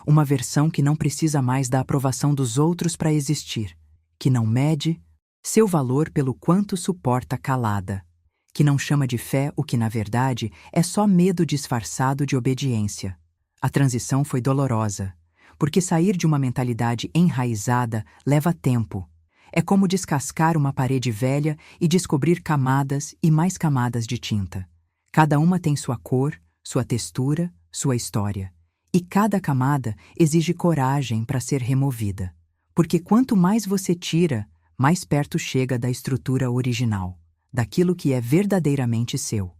Uma versão que não precisa mais da aprovação dos outros para existir, que não mede seu valor pelo quanto suporta calada, que não chama de fé o que na verdade é só medo disfarçado de obediência. A transição foi dolorosa, porque sair de uma mentalidade enraizada leva tempo. É como descascar uma parede velha e descobrir camadas e mais camadas de tinta. Cada uma tem sua cor, sua textura, sua história. E cada camada exige coragem para ser removida. Porque quanto mais você tira, mais perto chega da estrutura original, daquilo que é verdadeiramente seu.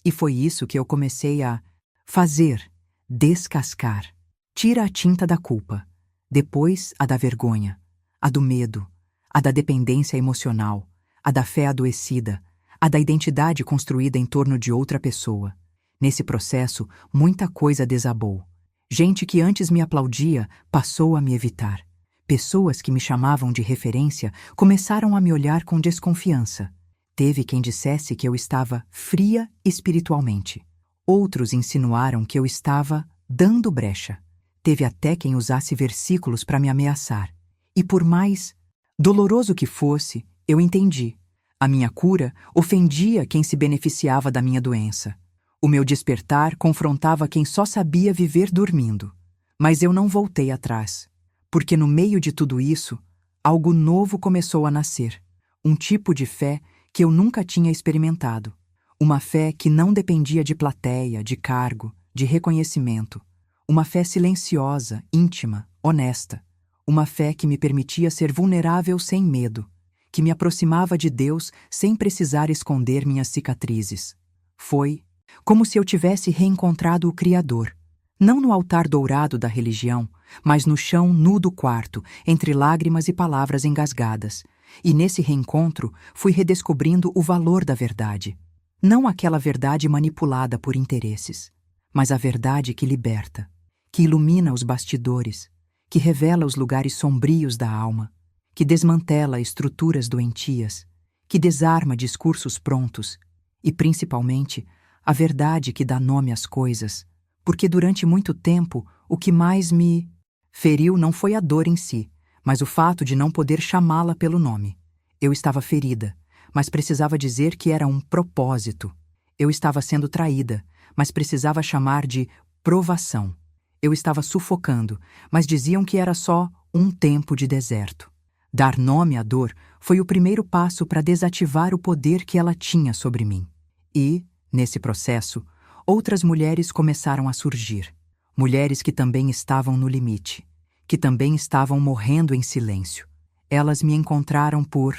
E foi isso que eu comecei a fazer, descascar. Tira a tinta da culpa, depois a da vergonha, a do medo, a da dependência emocional, a da fé adoecida, a da identidade construída em torno de outra pessoa. Nesse processo, muita coisa desabou. Gente que antes me aplaudia passou a me evitar. Pessoas que me chamavam de referência começaram a me olhar com desconfiança. Teve quem dissesse que eu estava fria espiritualmente. Outros insinuaram que eu estava dando brecha. Teve até quem usasse versículos para me ameaçar. E por mais doloroso que fosse, eu entendi. A minha cura ofendia quem se beneficiava da minha doença. O meu despertar confrontava quem só sabia viver dormindo. Mas eu não voltei atrás, porque no meio de tudo isso, algo novo começou a nascer. Um tipo de fé que eu nunca tinha experimentado. Uma fé que não dependia de plateia, de cargo, de reconhecimento. Uma fé silenciosa, íntima, honesta. Uma fé que me permitia ser vulnerável sem medo, que me aproximava de Deus sem precisar esconder minhas cicatrizes. Foi como se eu tivesse reencontrado o Criador, não no altar dourado da religião, mas no chão nu do quarto, entre lágrimas e palavras engasgadas. E nesse reencontro fui redescobrindo o valor da verdade. Não aquela verdade manipulada por interesses, mas a verdade que liberta, que ilumina os bastidores, que revela os lugares sombrios da alma, que desmantela estruturas doentias, que desarma discursos prontos e, principalmente, a verdade que dá nome às coisas, porque durante muito tempo o que mais me feriu não foi a dor em si, mas o fato de não poder chamá-la pelo nome. Eu estava ferida, mas precisava dizer que era um propósito. Eu estava sendo traída, mas precisava chamar de provação. Eu estava sufocando, mas diziam que era só um tempo de deserto. Dar nome à dor foi o primeiro passo para desativar o poder que ela tinha sobre mim. E, nesse processo, outras mulheres começaram a surgir. Mulheres que também estavam no limite, que também estavam morrendo em silêncio. Elas me encontraram por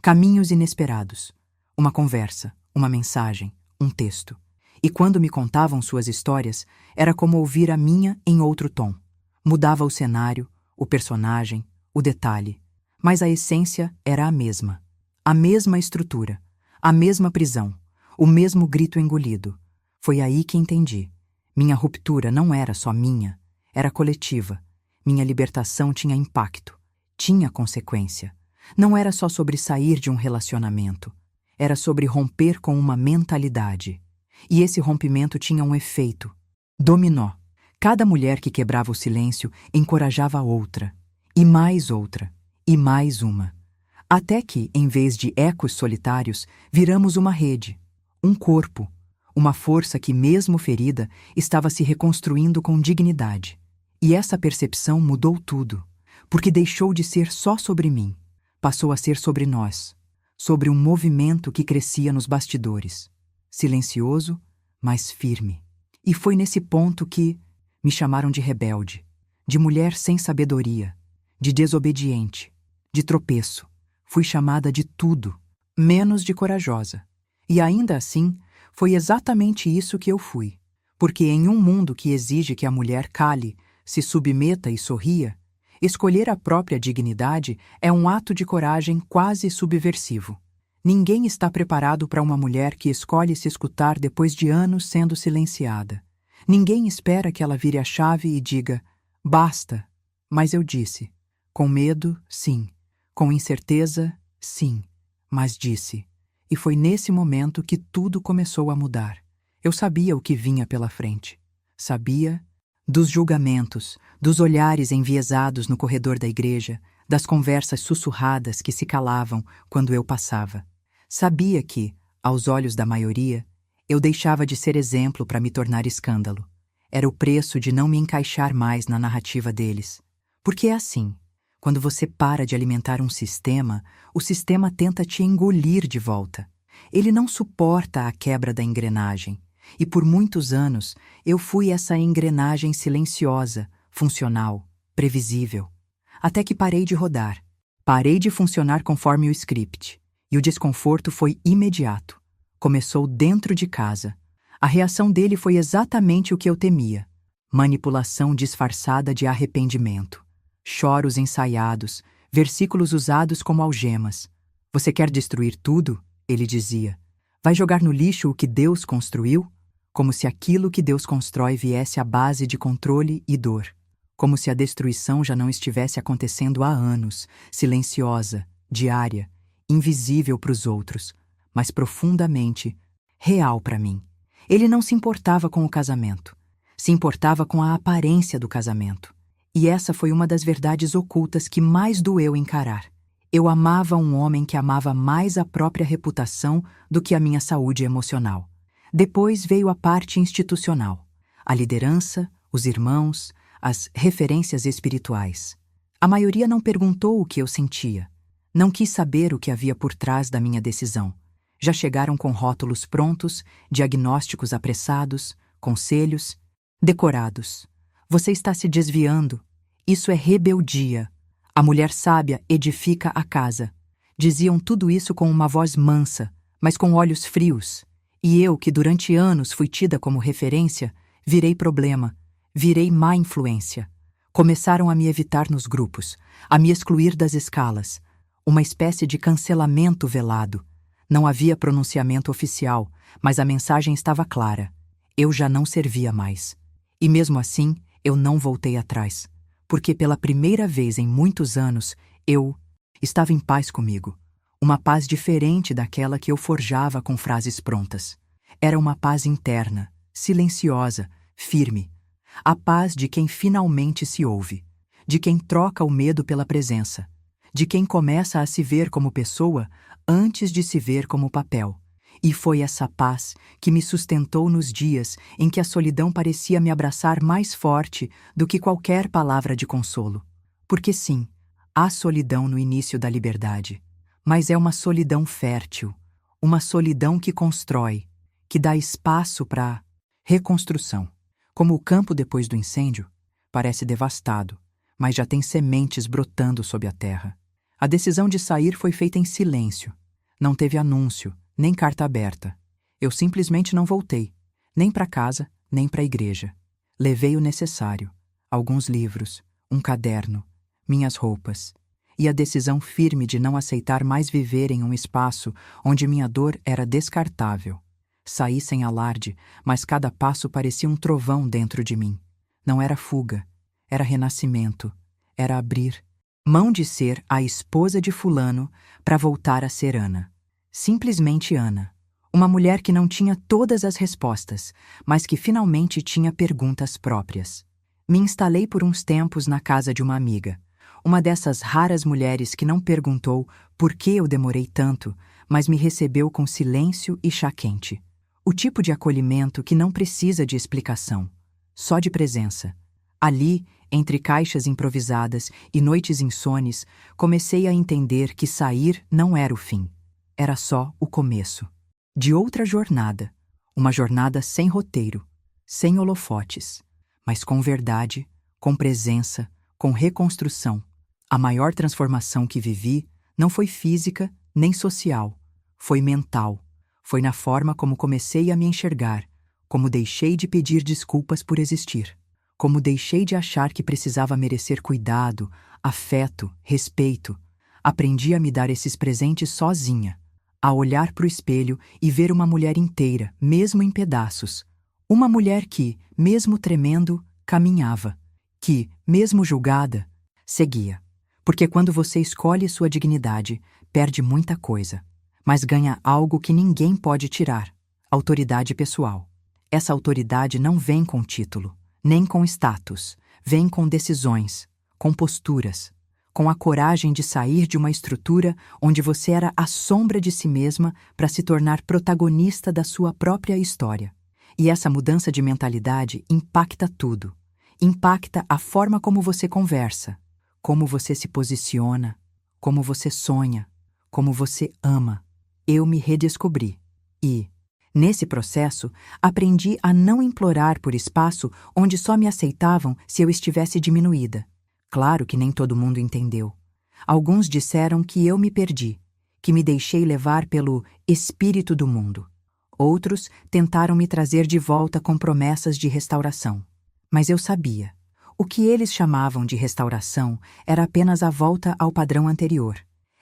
caminhos inesperados. Uma conversa, uma mensagem, um texto. E quando me contavam suas histórias, era como ouvir a minha em outro tom. Mudava o cenário, o personagem, o detalhe. Mas a essência era a mesma. A mesma estrutura, a mesma prisão, o mesmo grito engolido. Foi aí que entendi. Minha ruptura não era só minha, era coletiva. Minha libertação tinha impacto, tinha consequência. Não era só sobre sair de um relacionamento. Era sobre romper com uma mentalidade. E esse rompimento tinha um efeito. Dominó. Cada mulher que quebrava o silêncio encorajava outra. E mais outra. E mais uma. Até que, em vez de ecos solitários, viramos uma rede. Um corpo. Uma força que, mesmo ferida, estava se reconstruindo com dignidade. E essa percepção mudou tudo. Porque deixou de ser só sobre mim. Passou a ser sobre nós. Sobre um movimento que crescia nos bastidores. Silencioso, mas firme. E foi nesse ponto que me chamaram de rebelde, de mulher sem sabedoria, de desobediente, de tropeço. Fui chamada de tudo, menos de corajosa. E ainda assim, foi exatamente isso que eu fui. Porque em um mundo que exige que a mulher cale, se submeta e sorria, escolher a própria dignidade é um ato de coragem quase subversivo. Ninguém está preparado para uma mulher que escolhe se escutar depois de anos sendo silenciada. Ninguém espera que ela vire a chave e diga, basta. Mas eu disse, com medo, sim. Com incerteza, sim. Mas disse. E foi nesse momento que tudo começou a mudar. Eu sabia o que vinha pela frente. Sabia dos julgamentos, dos olhares enviesados no corredor da igreja, das conversas sussurradas que se calavam quando eu passava. Sabia que, aos olhos da maioria, eu deixava de ser exemplo para me tornar escândalo. Era o preço de não me encaixar mais na narrativa deles. Porque é assim, quando você para de alimentar um sistema, o sistema tenta te engolir de volta. Ele não suporta a quebra da engrenagem. E por muitos anos, eu fui essa engrenagem silenciosa, funcional, previsível. Até que parei de rodar. Parei de funcionar conforme o script. E o desconforto foi imediato. Começou dentro de casa. A reação dele foi exatamente o que eu temia. Manipulação disfarçada de arrependimento. Choros ensaiados, versículos usados como algemas. Você quer destruir tudo? Ele dizia. Vai jogar no lixo o que Deus construiu? Como se aquilo que Deus constrói viesse à base de controle e dor. Como se a destruição já não estivesse acontecendo há anos, silenciosa, diária, invisível para os outros, mas profundamente real para mim. Ele não se importava com o casamento. Se importava com a aparência do casamento. E essa foi uma das verdades ocultas que mais doeu encarar. Eu amava um homem que amava mais a própria reputação do que a minha saúde emocional. Depois veio a parte institucional. A liderança, os irmãos, as referências espirituais. A maioria não perguntou o que eu sentia. Não quis saber o que havia por trás da minha decisão. Já chegaram com rótulos prontos, diagnósticos apressados, conselhos decorados. Você está se desviando. Isso é rebeldia. A mulher sábia edifica a casa. Diziam tudo isso com uma voz mansa, mas com olhos frios. E eu, que durante anos fui tida como referência, virei problema, virei má influência. Começaram a me evitar nos grupos, a me excluir das escalas. Uma espécie de cancelamento velado. Não havia pronunciamento oficial, mas a mensagem estava clara. Eu já não servia mais. E mesmo assim, eu não voltei atrás. Porque pela primeira vez em muitos anos, eu estava em paz comigo. Uma paz diferente daquela que eu forjava com frases prontas. Era uma paz interna, silenciosa, firme. A paz de quem finalmente se ouve. De quem troca o medo pela presença. De quem começa a se ver como pessoa antes de se ver como papel. E foi essa paz que me sustentou nos dias em que a solidão parecia me abraçar mais forte do que qualquer palavra de consolo. Porque sim, há solidão no início da liberdade, mas é uma solidão fértil, uma solidão que constrói, que dá espaço para reconstrução. Como o campo depois do incêndio, parece devastado, mas já tem sementes brotando sob a terra. A decisão de sair foi feita em silêncio. Não teve anúncio, nem carta aberta. Eu simplesmente não voltei, nem para casa, nem para a igreja. Levei o necessário: alguns livros, um caderno, minhas roupas, e a decisão firme de não aceitar mais viver em um espaço onde minha dor era descartável. Saí sem alarde, mas cada passo parecia um trovão dentro de mim. Não era fuga, era renascimento, era abrir mão de ser a esposa de fulano para voltar a ser Ana. Simplesmente Ana. Uma mulher que não tinha todas as respostas, mas que finalmente tinha perguntas próprias. Me instalei por uns tempos na casa de uma amiga. Uma dessas raras mulheres que não perguntou por que eu demorei tanto, mas me recebeu com silêncio e chá quente. O tipo de acolhimento que não precisa de explicação, só de presença. Ali, entre caixas improvisadas e noites insones, comecei a entender que sair não era o fim. Era só o começo. De outra jornada. Uma jornada sem roteiro, sem holofotes, mas com verdade, com presença, com reconstrução. A maior transformação que vivi não foi física nem social, foi mental. Foi na forma como comecei a me enxergar, como deixei de pedir desculpas por existir, como deixei de achar que precisava merecer cuidado, afeto, respeito. Aprendi a me dar esses presentes sozinha, a olhar para o espelho e ver uma mulher inteira, mesmo em pedaços. Uma mulher que, mesmo tremendo, caminhava, que, mesmo julgada, seguia. Porque quando você escolhe sua dignidade, perde muita coisa, mas ganha algo que ninguém pode tirar: autoridade pessoal. Essa autoridade não vem com título, nem com status, vem com decisões, com posturas, com a coragem de sair de uma estrutura onde você era a sombra de si mesma para se tornar protagonista da sua própria história. E essa mudança de mentalidade impacta tudo. Impacta a forma como você conversa, como você se posiciona, como você sonha, como você ama. Eu me redescobri e, nesse processo, aprendi a não implorar por espaço onde só me aceitavam se eu estivesse diminuída. Claro que nem todo mundo entendeu. Alguns disseram que eu me perdi, que me deixei levar pelo espírito do mundo. Outros tentaram me trazer de volta com promessas de restauração. Mas eu sabia. O que eles chamavam de restauração era apenas a volta ao padrão anterior.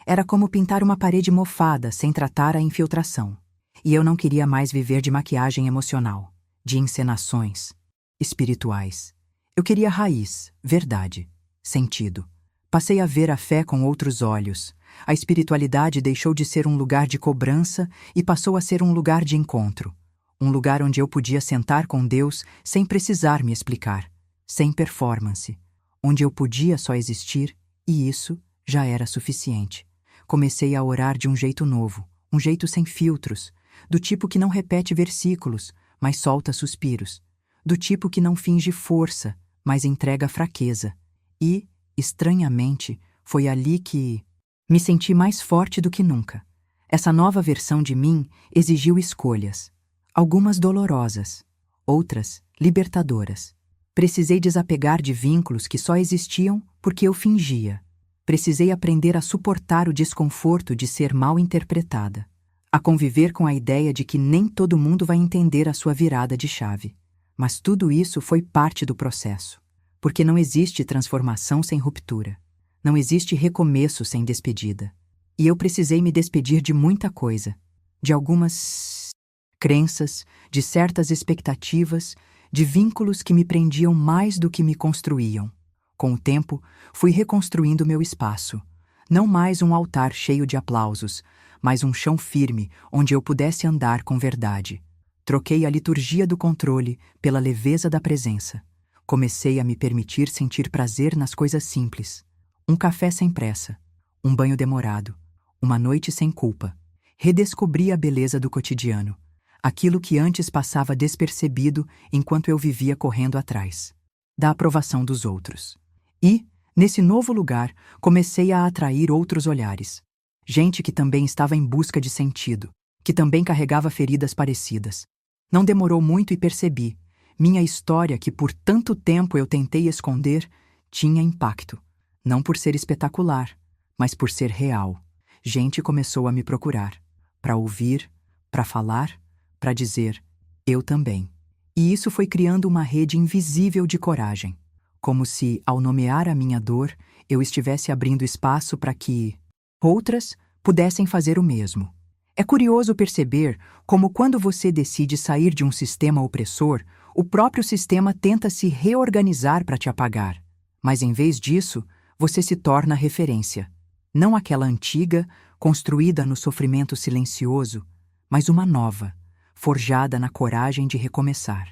Era como pintar uma parede mofada sem tratar a infiltração. E eu não queria mais viver de maquiagem emocional, de encenações espirituais. Eu queria raiz, verdade, sentido. Passei a ver a fé com outros olhos. A espiritualidade deixou de ser um lugar de cobrança e passou a ser um lugar de encontro. Um lugar onde eu podia sentar com Deus sem precisar me explicar, sem performance. Onde eu podia só existir e isso já era suficiente. Comecei a orar de um jeito novo, um jeito sem filtros, do tipo que não repete versículos, mas solta suspiros, do tipo que não finge força, mas entrega fraqueza. E, estranhamente, foi ali que me senti mais forte do que nunca. Essa nova versão de mim exigiu escolhas, algumas dolorosas, outras libertadoras. Precisei desapegar de vínculos que só existiam porque eu fingia. Precisei aprender a suportar o desconforto de ser mal interpretada, a conviver com a ideia de que nem todo mundo vai entender a sua virada de chave. Mas tudo isso foi parte do processo, porque não existe transformação sem ruptura. Não existe recomeço sem despedida. E eu precisei me despedir de muita coisa, de algumas crenças, de certas expectativas, de vínculos que me prendiam mais do que me construíam. Com o tempo, fui reconstruindo meu espaço. Não mais um altar cheio de aplausos, mas um chão firme onde eu pudesse andar com verdade. Troquei a liturgia do controle pela leveza da presença. Comecei a me permitir sentir prazer nas coisas simples. Um café sem pressa, um banho demorado, uma noite sem culpa. Redescobri a beleza do cotidiano, aquilo que antes passava despercebido enquanto eu vivia correndo atrás da aprovação dos outros. E, nesse novo lugar, comecei a atrair outros olhares. Gente que também estava em busca de sentido, que também carregava feridas parecidas. Não demorou muito e percebi. Minha história, que por tanto tempo eu tentei esconder, Tinha impacto, não por ser espetacular, mas por ser real. Gente começou a me procurar, para ouvir, para falar, para dizer, eu também. E isso foi criando uma rede invisível de coragem, como se, ao nomear a minha dor, eu estivesse abrindo espaço para que outras pudessem fazer o mesmo. É curioso perceber como, quando você decide sair de um sistema opressor, o próprio sistema tenta se reorganizar para te apagar. Mas, em vez disso, você se torna referência. Não aquela antiga, construída no sofrimento silencioso, mas uma nova, forjada na coragem de recomeçar.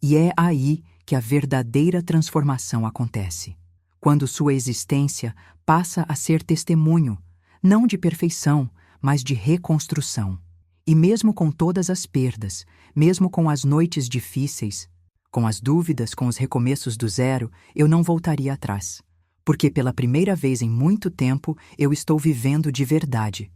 E é aí que a verdadeira transformação acontece. Quando sua existência passa a ser testemunho, não de perfeição, mas de reconstrução. E mesmo com todas as perdas, mesmo com as noites difíceis, com as dúvidas, com os recomeços do zero, eu não voltaria atrás. Porque pela primeira vez em muito tempo eu estou vivendo de verdade.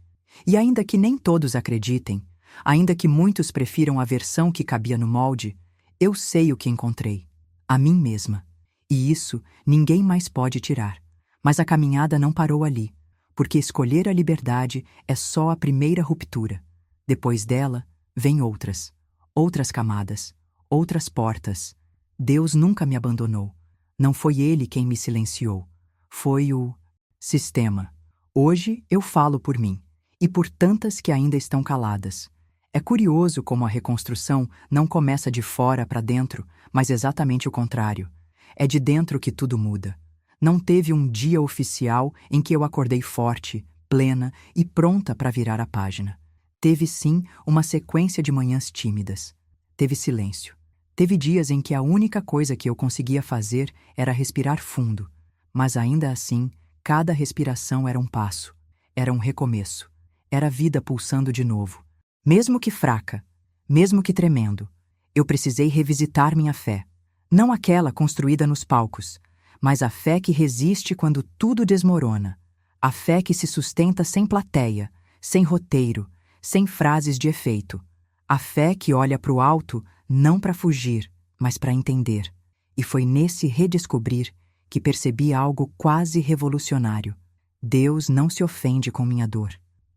E ainda que nem todos acreditem, ainda que muitos prefiram a versão que cabia no molde, eu sei o que encontrei: a mim mesma. E isso ninguém mais pode tirar. Mas a caminhada não parou ali, porque escolher a liberdade é só a primeira ruptura. Depois dela, vem outras camadas, outras portas. Deus nunca me abandonou. Não foi Ele quem me silenciou. Foi o sistema. Hoje eu falo por mim, e por tantas que ainda estão caladas. É curioso como a reconstrução não começa de fora para dentro, mas exatamente o contrário. É de dentro que tudo muda. Não teve um dia oficial em que eu acordei forte, plena e pronta para virar a página. Teve sim uma sequência de manhãs tímidas. Teve silêncio. Teve dias em que a única coisa que eu conseguia fazer era respirar fundo. Mas ainda assim, cada respiração era um passo. Era um recomeço. Era a vida pulsando de novo. Mesmo que fraca, mesmo que tremendo, eu precisei revisitar minha fé. Não aquela construída nos palcos, mas a fé que resiste quando tudo desmorona. A fé que se sustenta sem plateia, sem roteiro, sem frases de efeito. A fé que olha para o alto não para fugir, mas para entender. E foi nesse redescobrir que percebi algo quase revolucionário. Deus não se ofende com minha dor.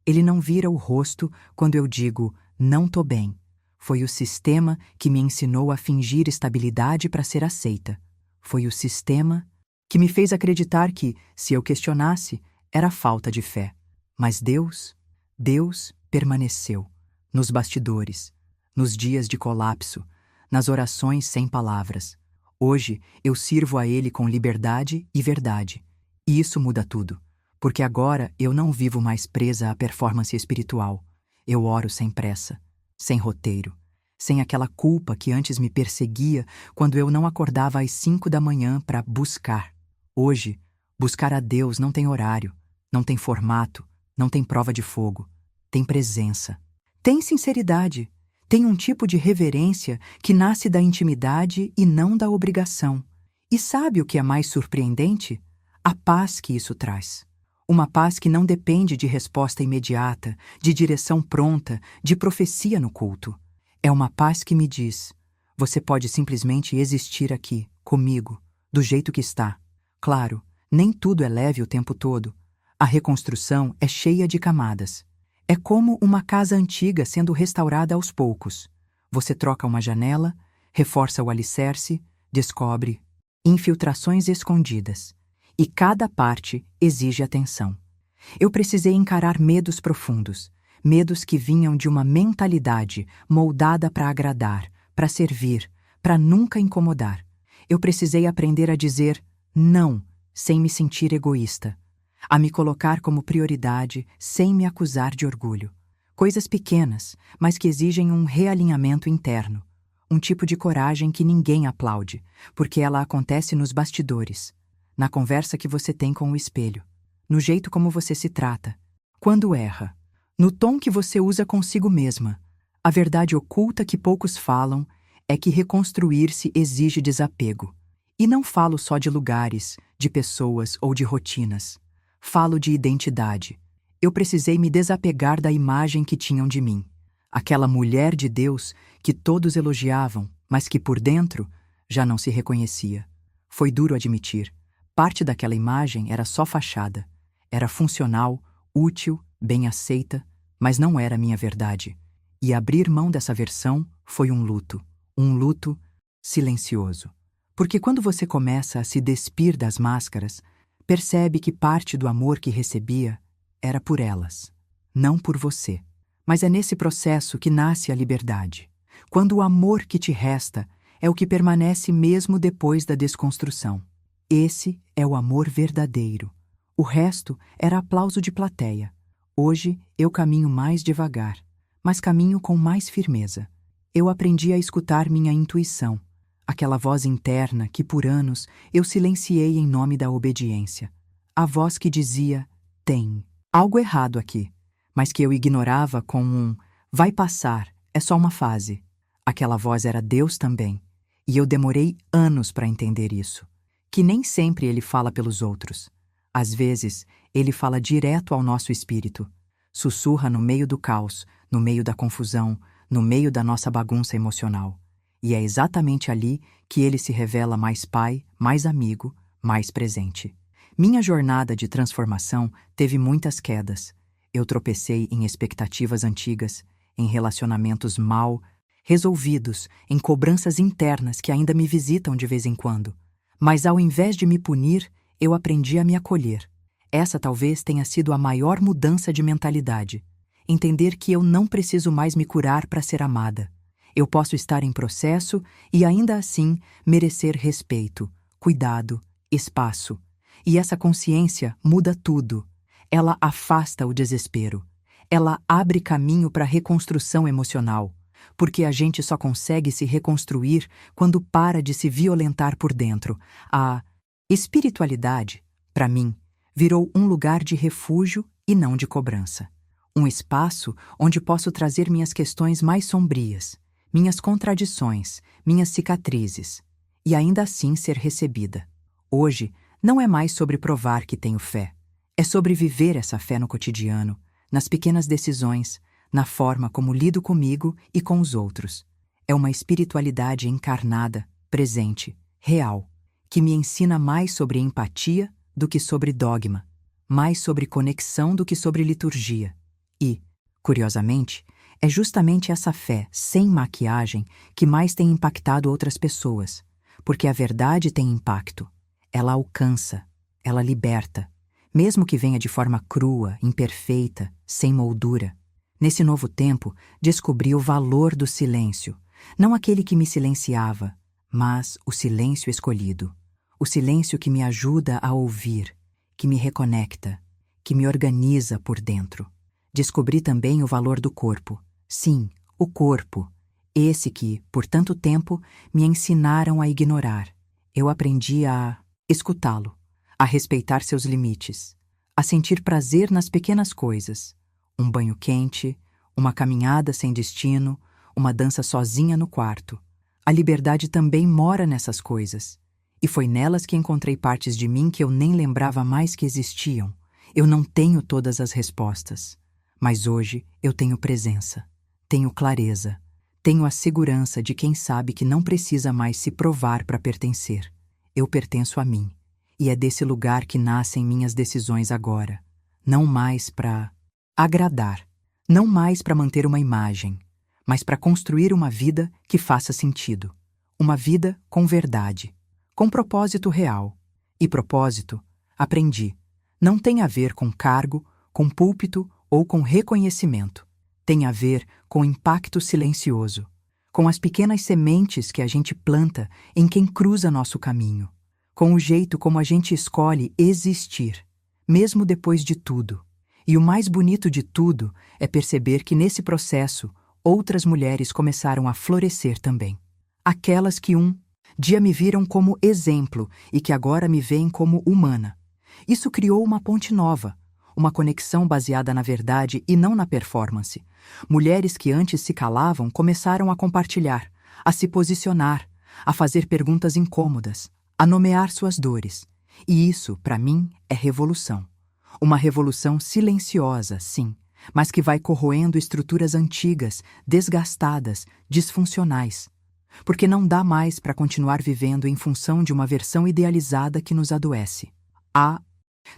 Ele não vira o rosto quando eu digo, não tô bem. Foi o sistema que me ensinou a fingir estabilidade para ser aceita. Foi o sistema que me fez acreditar que, se eu questionasse, era falta de fé. Mas Deus permaneceu. Nos bastidores, nos dias de colapso, nas orações sem palavras. Hoje eu sirvo a Ele com liberdade e verdade. E isso muda tudo. Porque agora eu não vivo mais presa à performance espiritual. Eu oro sem pressa, sem roteiro, sem aquela culpa que antes me perseguia quando eu não acordava às 5 da manhã para buscar. Hoje, buscar a Deus não tem horário, não tem formato, não tem prova de fogo. Tem presença. Tem sinceridade. Tem um tipo de reverência que nasce da intimidade e não da obrigação. E sabe o que é mais surpreendente? A paz que isso traz. Uma paz que não depende de resposta imediata, de direção pronta, de profecia no culto. É uma paz que me diz: você pode simplesmente existir aqui, comigo, do jeito que está. Claro, nem tudo é leve o tempo todo. A reconstrução é cheia de camadas. É como uma casa antiga sendo restaurada aos poucos. Você troca uma janela, reforça o alicerce, descobre infiltrações escondidas. E cada parte exige atenção. Eu precisei encarar medos profundos, medos que vinham de uma mentalidade moldada para agradar, para servir, para nunca incomodar. Eu precisei aprender a dizer não, sem me sentir egoísta, a me colocar como prioridade, sem me acusar de orgulho. Coisas pequenas, mas que exigem um realinhamento interno, um tipo de coragem que ninguém aplaude, porque ela acontece nos bastidores. Na conversa que você tem com o espelho, no jeito como você se trata, quando erra, no tom que você usa consigo mesma. A verdade oculta que poucos falam é que reconstruir-se exige desapego. E não falo só de lugares, de pessoas ou de rotinas. Falo de identidade. Eu precisei me desapegar da imagem que tinham de mim. Aquela mulher de Deus que todos elogiavam, mas que por dentro já não se reconhecia. Foi duro admitir. Parte daquela imagem era só fachada. Era funcional, útil, bem aceita, mas não era minha verdade. E abrir mão dessa versão foi um luto silencioso. Porque quando você começa a se despir das máscaras, percebe que parte do amor que recebia era por elas, não por você. Mas é nesse processo que nasce a liberdade. Quando o amor que te resta é o que permanece mesmo depois da desconstrução. Esse é o amor verdadeiro. O resto era aplauso de plateia. Hoje eu caminho mais devagar, mas caminho com mais firmeza. Eu aprendi a escutar minha intuição, aquela voz interna que por anos eu silenciei em nome da obediência. A voz que dizia, tem algo errado aqui, mas que eu ignorava com um, vai passar, é só uma fase. Aquela voz era Deus também, e eu demorei anos para entender isso. Que nem sempre ele fala pelos outros. Às vezes, ele fala direto ao nosso espírito. Sussurra no meio do caos, no meio da confusão, no meio da nossa bagunça emocional. E é exatamente ali que ele se revela mais pai, mais amigo, mais presente. Minha jornada de transformação teve muitas quedas. Eu tropecei em expectativas antigas, em relacionamentos mal resolvidos, em cobranças internas que ainda me visitam de vez em quando. Mas ao invés de me punir, eu aprendi a me acolher. Essa talvez tenha sido a maior mudança de mentalidade. Entender que eu não preciso mais me curar para ser amada. Eu posso estar em processo e ainda assim merecer respeito, cuidado, espaço. E essa consciência muda tudo. Ela afasta o desespero. Ela abre caminho para a reconstrução emocional. Porque a gente só consegue se reconstruir quando para de se violentar por dentro. A espiritualidade, para mim, virou um lugar de refúgio e não de cobrança. Um espaço onde posso trazer minhas questões mais sombrias, minhas contradições, minhas cicatrizes, e ainda assim ser recebida. Hoje, não é mais sobre provar que tenho fé. É sobre viver essa fé no cotidiano, nas pequenas decisões, na forma como lido comigo e com os outros. É uma espiritualidade encarnada, presente, real, que me ensina mais sobre empatia do que sobre dogma, mais sobre conexão do que sobre liturgia. E, curiosamente, é justamente essa fé sem maquiagem que mais tem impactado outras pessoas, porque a verdade tem impacto. Ela alcança, ela liberta, mesmo que venha de forma crua, imperfeita, sem moldura. Nesse novo tempo, descobri o valor do silêncio, não aquele que me silenciava, mas o silêncio escolhido. O silêncio que me ajuda a ouvir, que me reconecta, que me organiza por dentro. Descobri também o valor do corpo. Sim, o corpo. Esse que, por tanto tempo, me ensinaram a ignorar. Eu aprendi a escutá-lo, a respeitar seus limites, a sentir prazer nas pequenas coisas. Um banho quente, uma caminhada sem destino, uma dança sozinha no quarto. A liberdade também mora nessas coisas. E foi nelas que encontrei partes de mim que eu nem lembrava mais que existiam. Eu não tenho todas as respostas. Mas hoje eu tenho presença, tenho clareza, tenho a segurança de quem sabe que não precisa mais se provar para pertencer. Eu pertenço a mim. E é desse lugar que nascem minhas decisões agora. Não mais para agradar, não mais para manter uma imagem, mas para construir uma vida que faça sentido. Uma vida com verdade, com propósito real. E propósito, aprendi, não tem a ver com cargo, com púlpito ou com reconhecimento. Tem a ver com impacto silencioso, com as pequenas sementes que a gente planta em quem cruza nosso caminho, com o jeito como a gente escolhe existir, mesmo depois de tudo. E o mais bonito de tudo é perceber que nesse processo outras mulheres começaram a florescer também. Aquelas que um dia me viram como exemplo e que agora me veem como humana. Isso criou uma ponte nova, uma conexão baseada na verdade e não na performance. Mulheres que antes se calavam começaram a compartilhar, a se posicionar, a fazer perguntas incômodas, a nomear suas dores. E isso, para mim, é revolução. Uma revolução silenciosa, sim, mas que vai corroendo estruturas antigas, desgastadas, disfuncionais. porque não dá mais para continuar vivendo em função de uma versão idealizada que nos adoece. A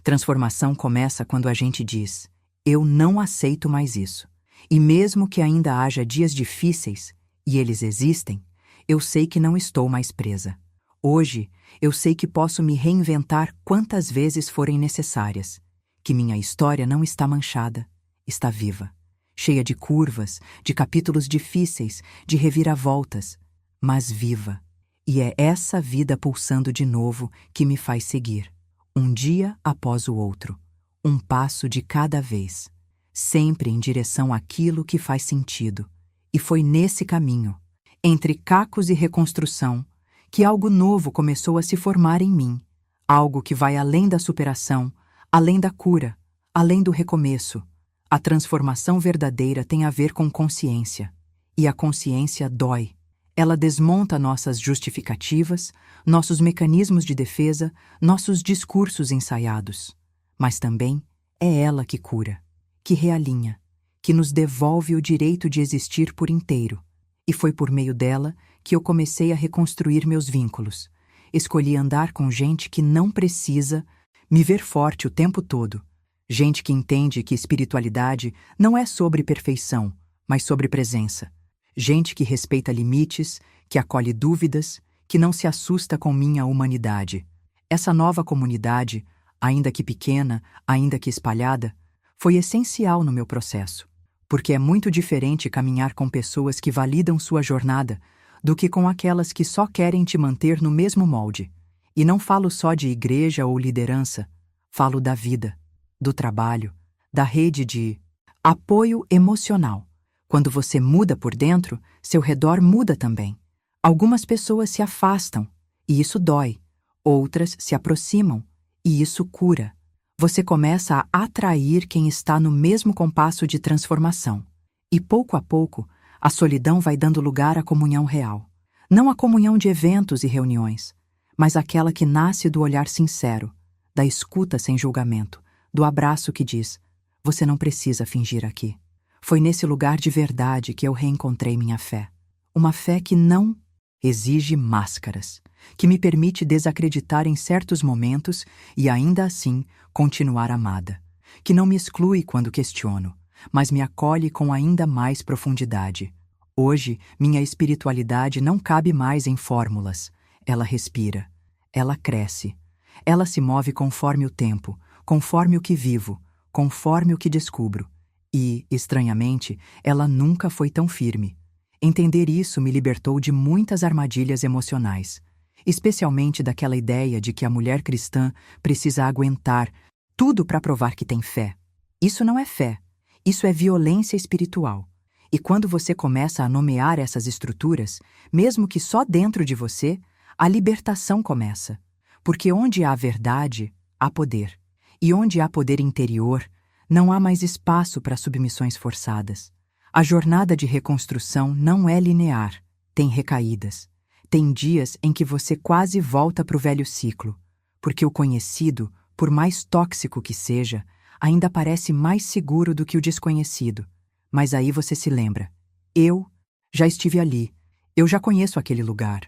transformação começa quando a gente diz: eu não aceito mais isso. E mesmo que ainda haja dias difíceis, e eles existem, eu sei que não estou mais presa. Hoje, eu sei que posso me reinventar quantas vezes forem necessárias, que minha história não está manchada, está viva, cheia de curvas, de capítulos difíceis, de reviravoltas, mas viva. E é essa vida pulsando de novo que me faz seguir, um dia após o outro, um passo de cada vez, sempre em direção àquilo que faz sentido. E foi nesse caminho, entre cacos e reconstrução, que algo novo começou a se formar em mim, algo que vai além da superação, além da cura, além do recomeço. A transformação verdadeira tem a ver com consciência, e a consciência dói. Ela desmonta nossas justificativas, nossos mecanismos de defesa, nossos discursos ensaiados. Mas também é ela que cura, que realinha, que nos devolve o direito de existir por inteiro. E foi por meio dela que eu comecei a reconstruir meus vínculos. Escolhi andar com gente que não precisa me ver forte o tempo todo. Gente que entende que espiritualidade não é sobre perfeição, mas sobre presença. Gente que respeita limites, que acolhe dúvidas, que não se assusta com minha humanidade. Essa nova comunidade, ainda que pequena, ainda que espalhada, foi essencial no meu processo. Porque é muito diferente caminhar com pessoas que validam sua jornada do que com aquelas que só querem te manter no mesmo molde. E não falo só de igreja ou liderança, falo da vida, do trabalho, da rede de apoio emocional. Quando você muda por dentro, seu redor muda também. Algumas pessoas se afastam, e isso dói. Outras se aproximam, e isso cura. Você começa a atrair quem está no mesmo compasso de transformação. E pouco a pouco, a solidão vai dando lugar à comunhão real. Não a comunhão de eventos e reuniões, mas aquela que nasce do olhar sincero, da escuta sem julgamento, do abraço que diz: você não precisa fingir aqui. Foi nesse lugar de verdade que eu reencontrei minha fé. Uma fé que não exige máscaras, que me permite desacreditar em certos momentos e ainda assim continuar amada, que não me exclui quando questiono, mas me acolhe com ainda mais profundidade. Hoje, minha espiritualidade não cabe mais em fórmulas. Ela respira, ela cresce, ela se move conforme o tempo, conforme o que vivo, conforme o que descubro. E, estranhamente, ela nunca foi tão firme. Entender isso me libertou de muitas armadilhas emocionais, especialmente daquela ideia de que a mulher cristã precisa aguentar tudo para provar que tem fé. Isso não é fé, isso é violência espiritual. E quando você começa a nomear essas estruturas, mesmo que só dentro de você, a libertação começa. Porque onde há verdade, há poder. E onde há poder interior, não há mais espaço para submissões forçadas. A jornada de reconstrução não é linear, tem recaídas. Tem dias em que você quase volta para o velho ciclo, porque o conhecido, por mais tóxico que seja, ainda parece mais seguro do que o desconhecido. Mas aí você se lembra: eu já estive ali, eu já conheço aquele lugar,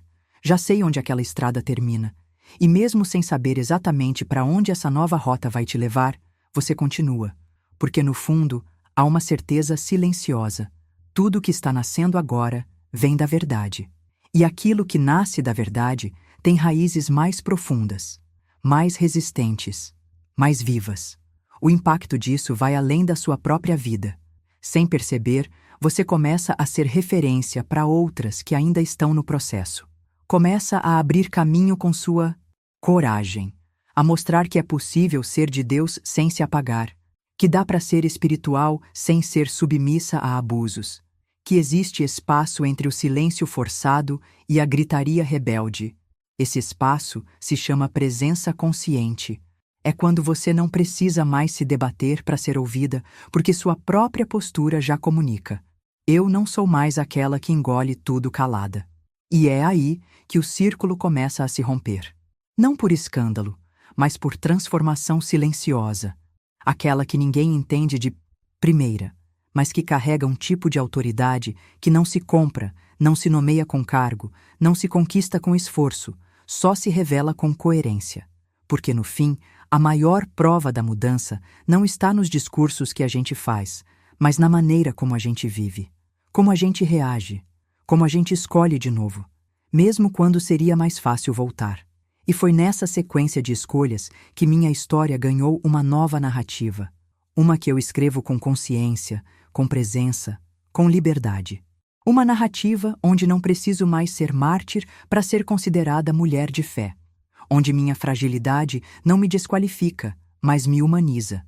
já sei onde aquela estrada termina. E mesmo sem saber exatamente para onde essa nova rota vai te levar, você continua. Porque no fundo, há uma certeza silenciosa. Tudo que está nascendo agora vem da verdade. E aquilo que nasce da verdade tem raízes mais profundas, mais resistentes, mais vivas. O impacto disso vai além da sua própria vida. Sem perceber, você começa a ser referência para outras que ainda estão no processo. Começa a abrir caminho com sua coragem, a mostrar que é possível ser de Deus sem se apagar, que dá para ser espiritual sem ser submissa a abusos, que existe espaço entre o silêncio forçado e a gritaria rebelde. Esse espaço se chama presença consciente. É quando você não precisa mais se debater para ser ouvida, porque sua própria postura já comunica: eu não sou mais aquela que engole tudo calada. E é aí que o círculo começa a se romper. Não por escândalo, mas por transformação silenciosa. Aquela que ninguém entende de primeira, mas que carrega um tipo de autoridade que não se compra Não se nomeia com cargo, não se conquista com esforço, só se revela com coerência. Porque, no fim, a maior prova da mudança não está nos discursos que a gente faz, mas na maneira como a gente vive, como a gente reage, como a gente escolhe de novo, mesmo quando seria mais fácil voltar. E foi nessa sequência de escolhas que minha história ganhou uma nova narrativa, uma que eu escrevo com consciência, com presença, com liberdade. Uma narrativa onde não preciso mais ser mártir para ser considerada mulher de fé, onde minha fragilidade não me desqualifica, mas me humaniza,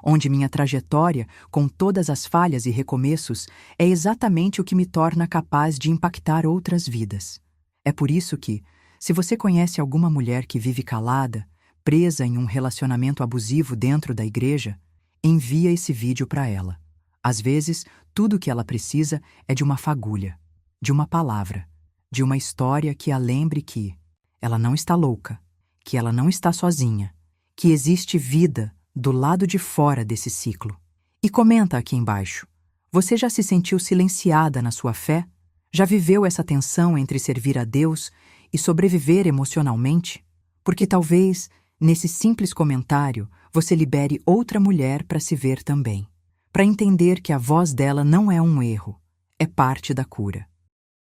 onde minha trajetória, com todas as falhas e recomeços, é exatamente o que me torna capaz de impactar outras vidas. É por isso que, se você conhece alguma mulher que vive calada, presa em um relacionamento abusivo dentro da igreja, envia esse vídeo para ela. Às vezes, tudo o que ela precisa é de uma fagulha, de uma palavra, de uma história que a lembre que ela não está louca, que ela não está sozinha, que existe vida do lado de fora desse ciclo. E comenta aqui embaixo. Você já se sentiu silenciada na sua fé? Já viveu essa tensão entre servir a Deus e sobreviver emocionalmente? Porque talvez, nesse simples comentário, você libere outra mulher para se ver também, para entender que a voz dela não é um erro, é parte da cura.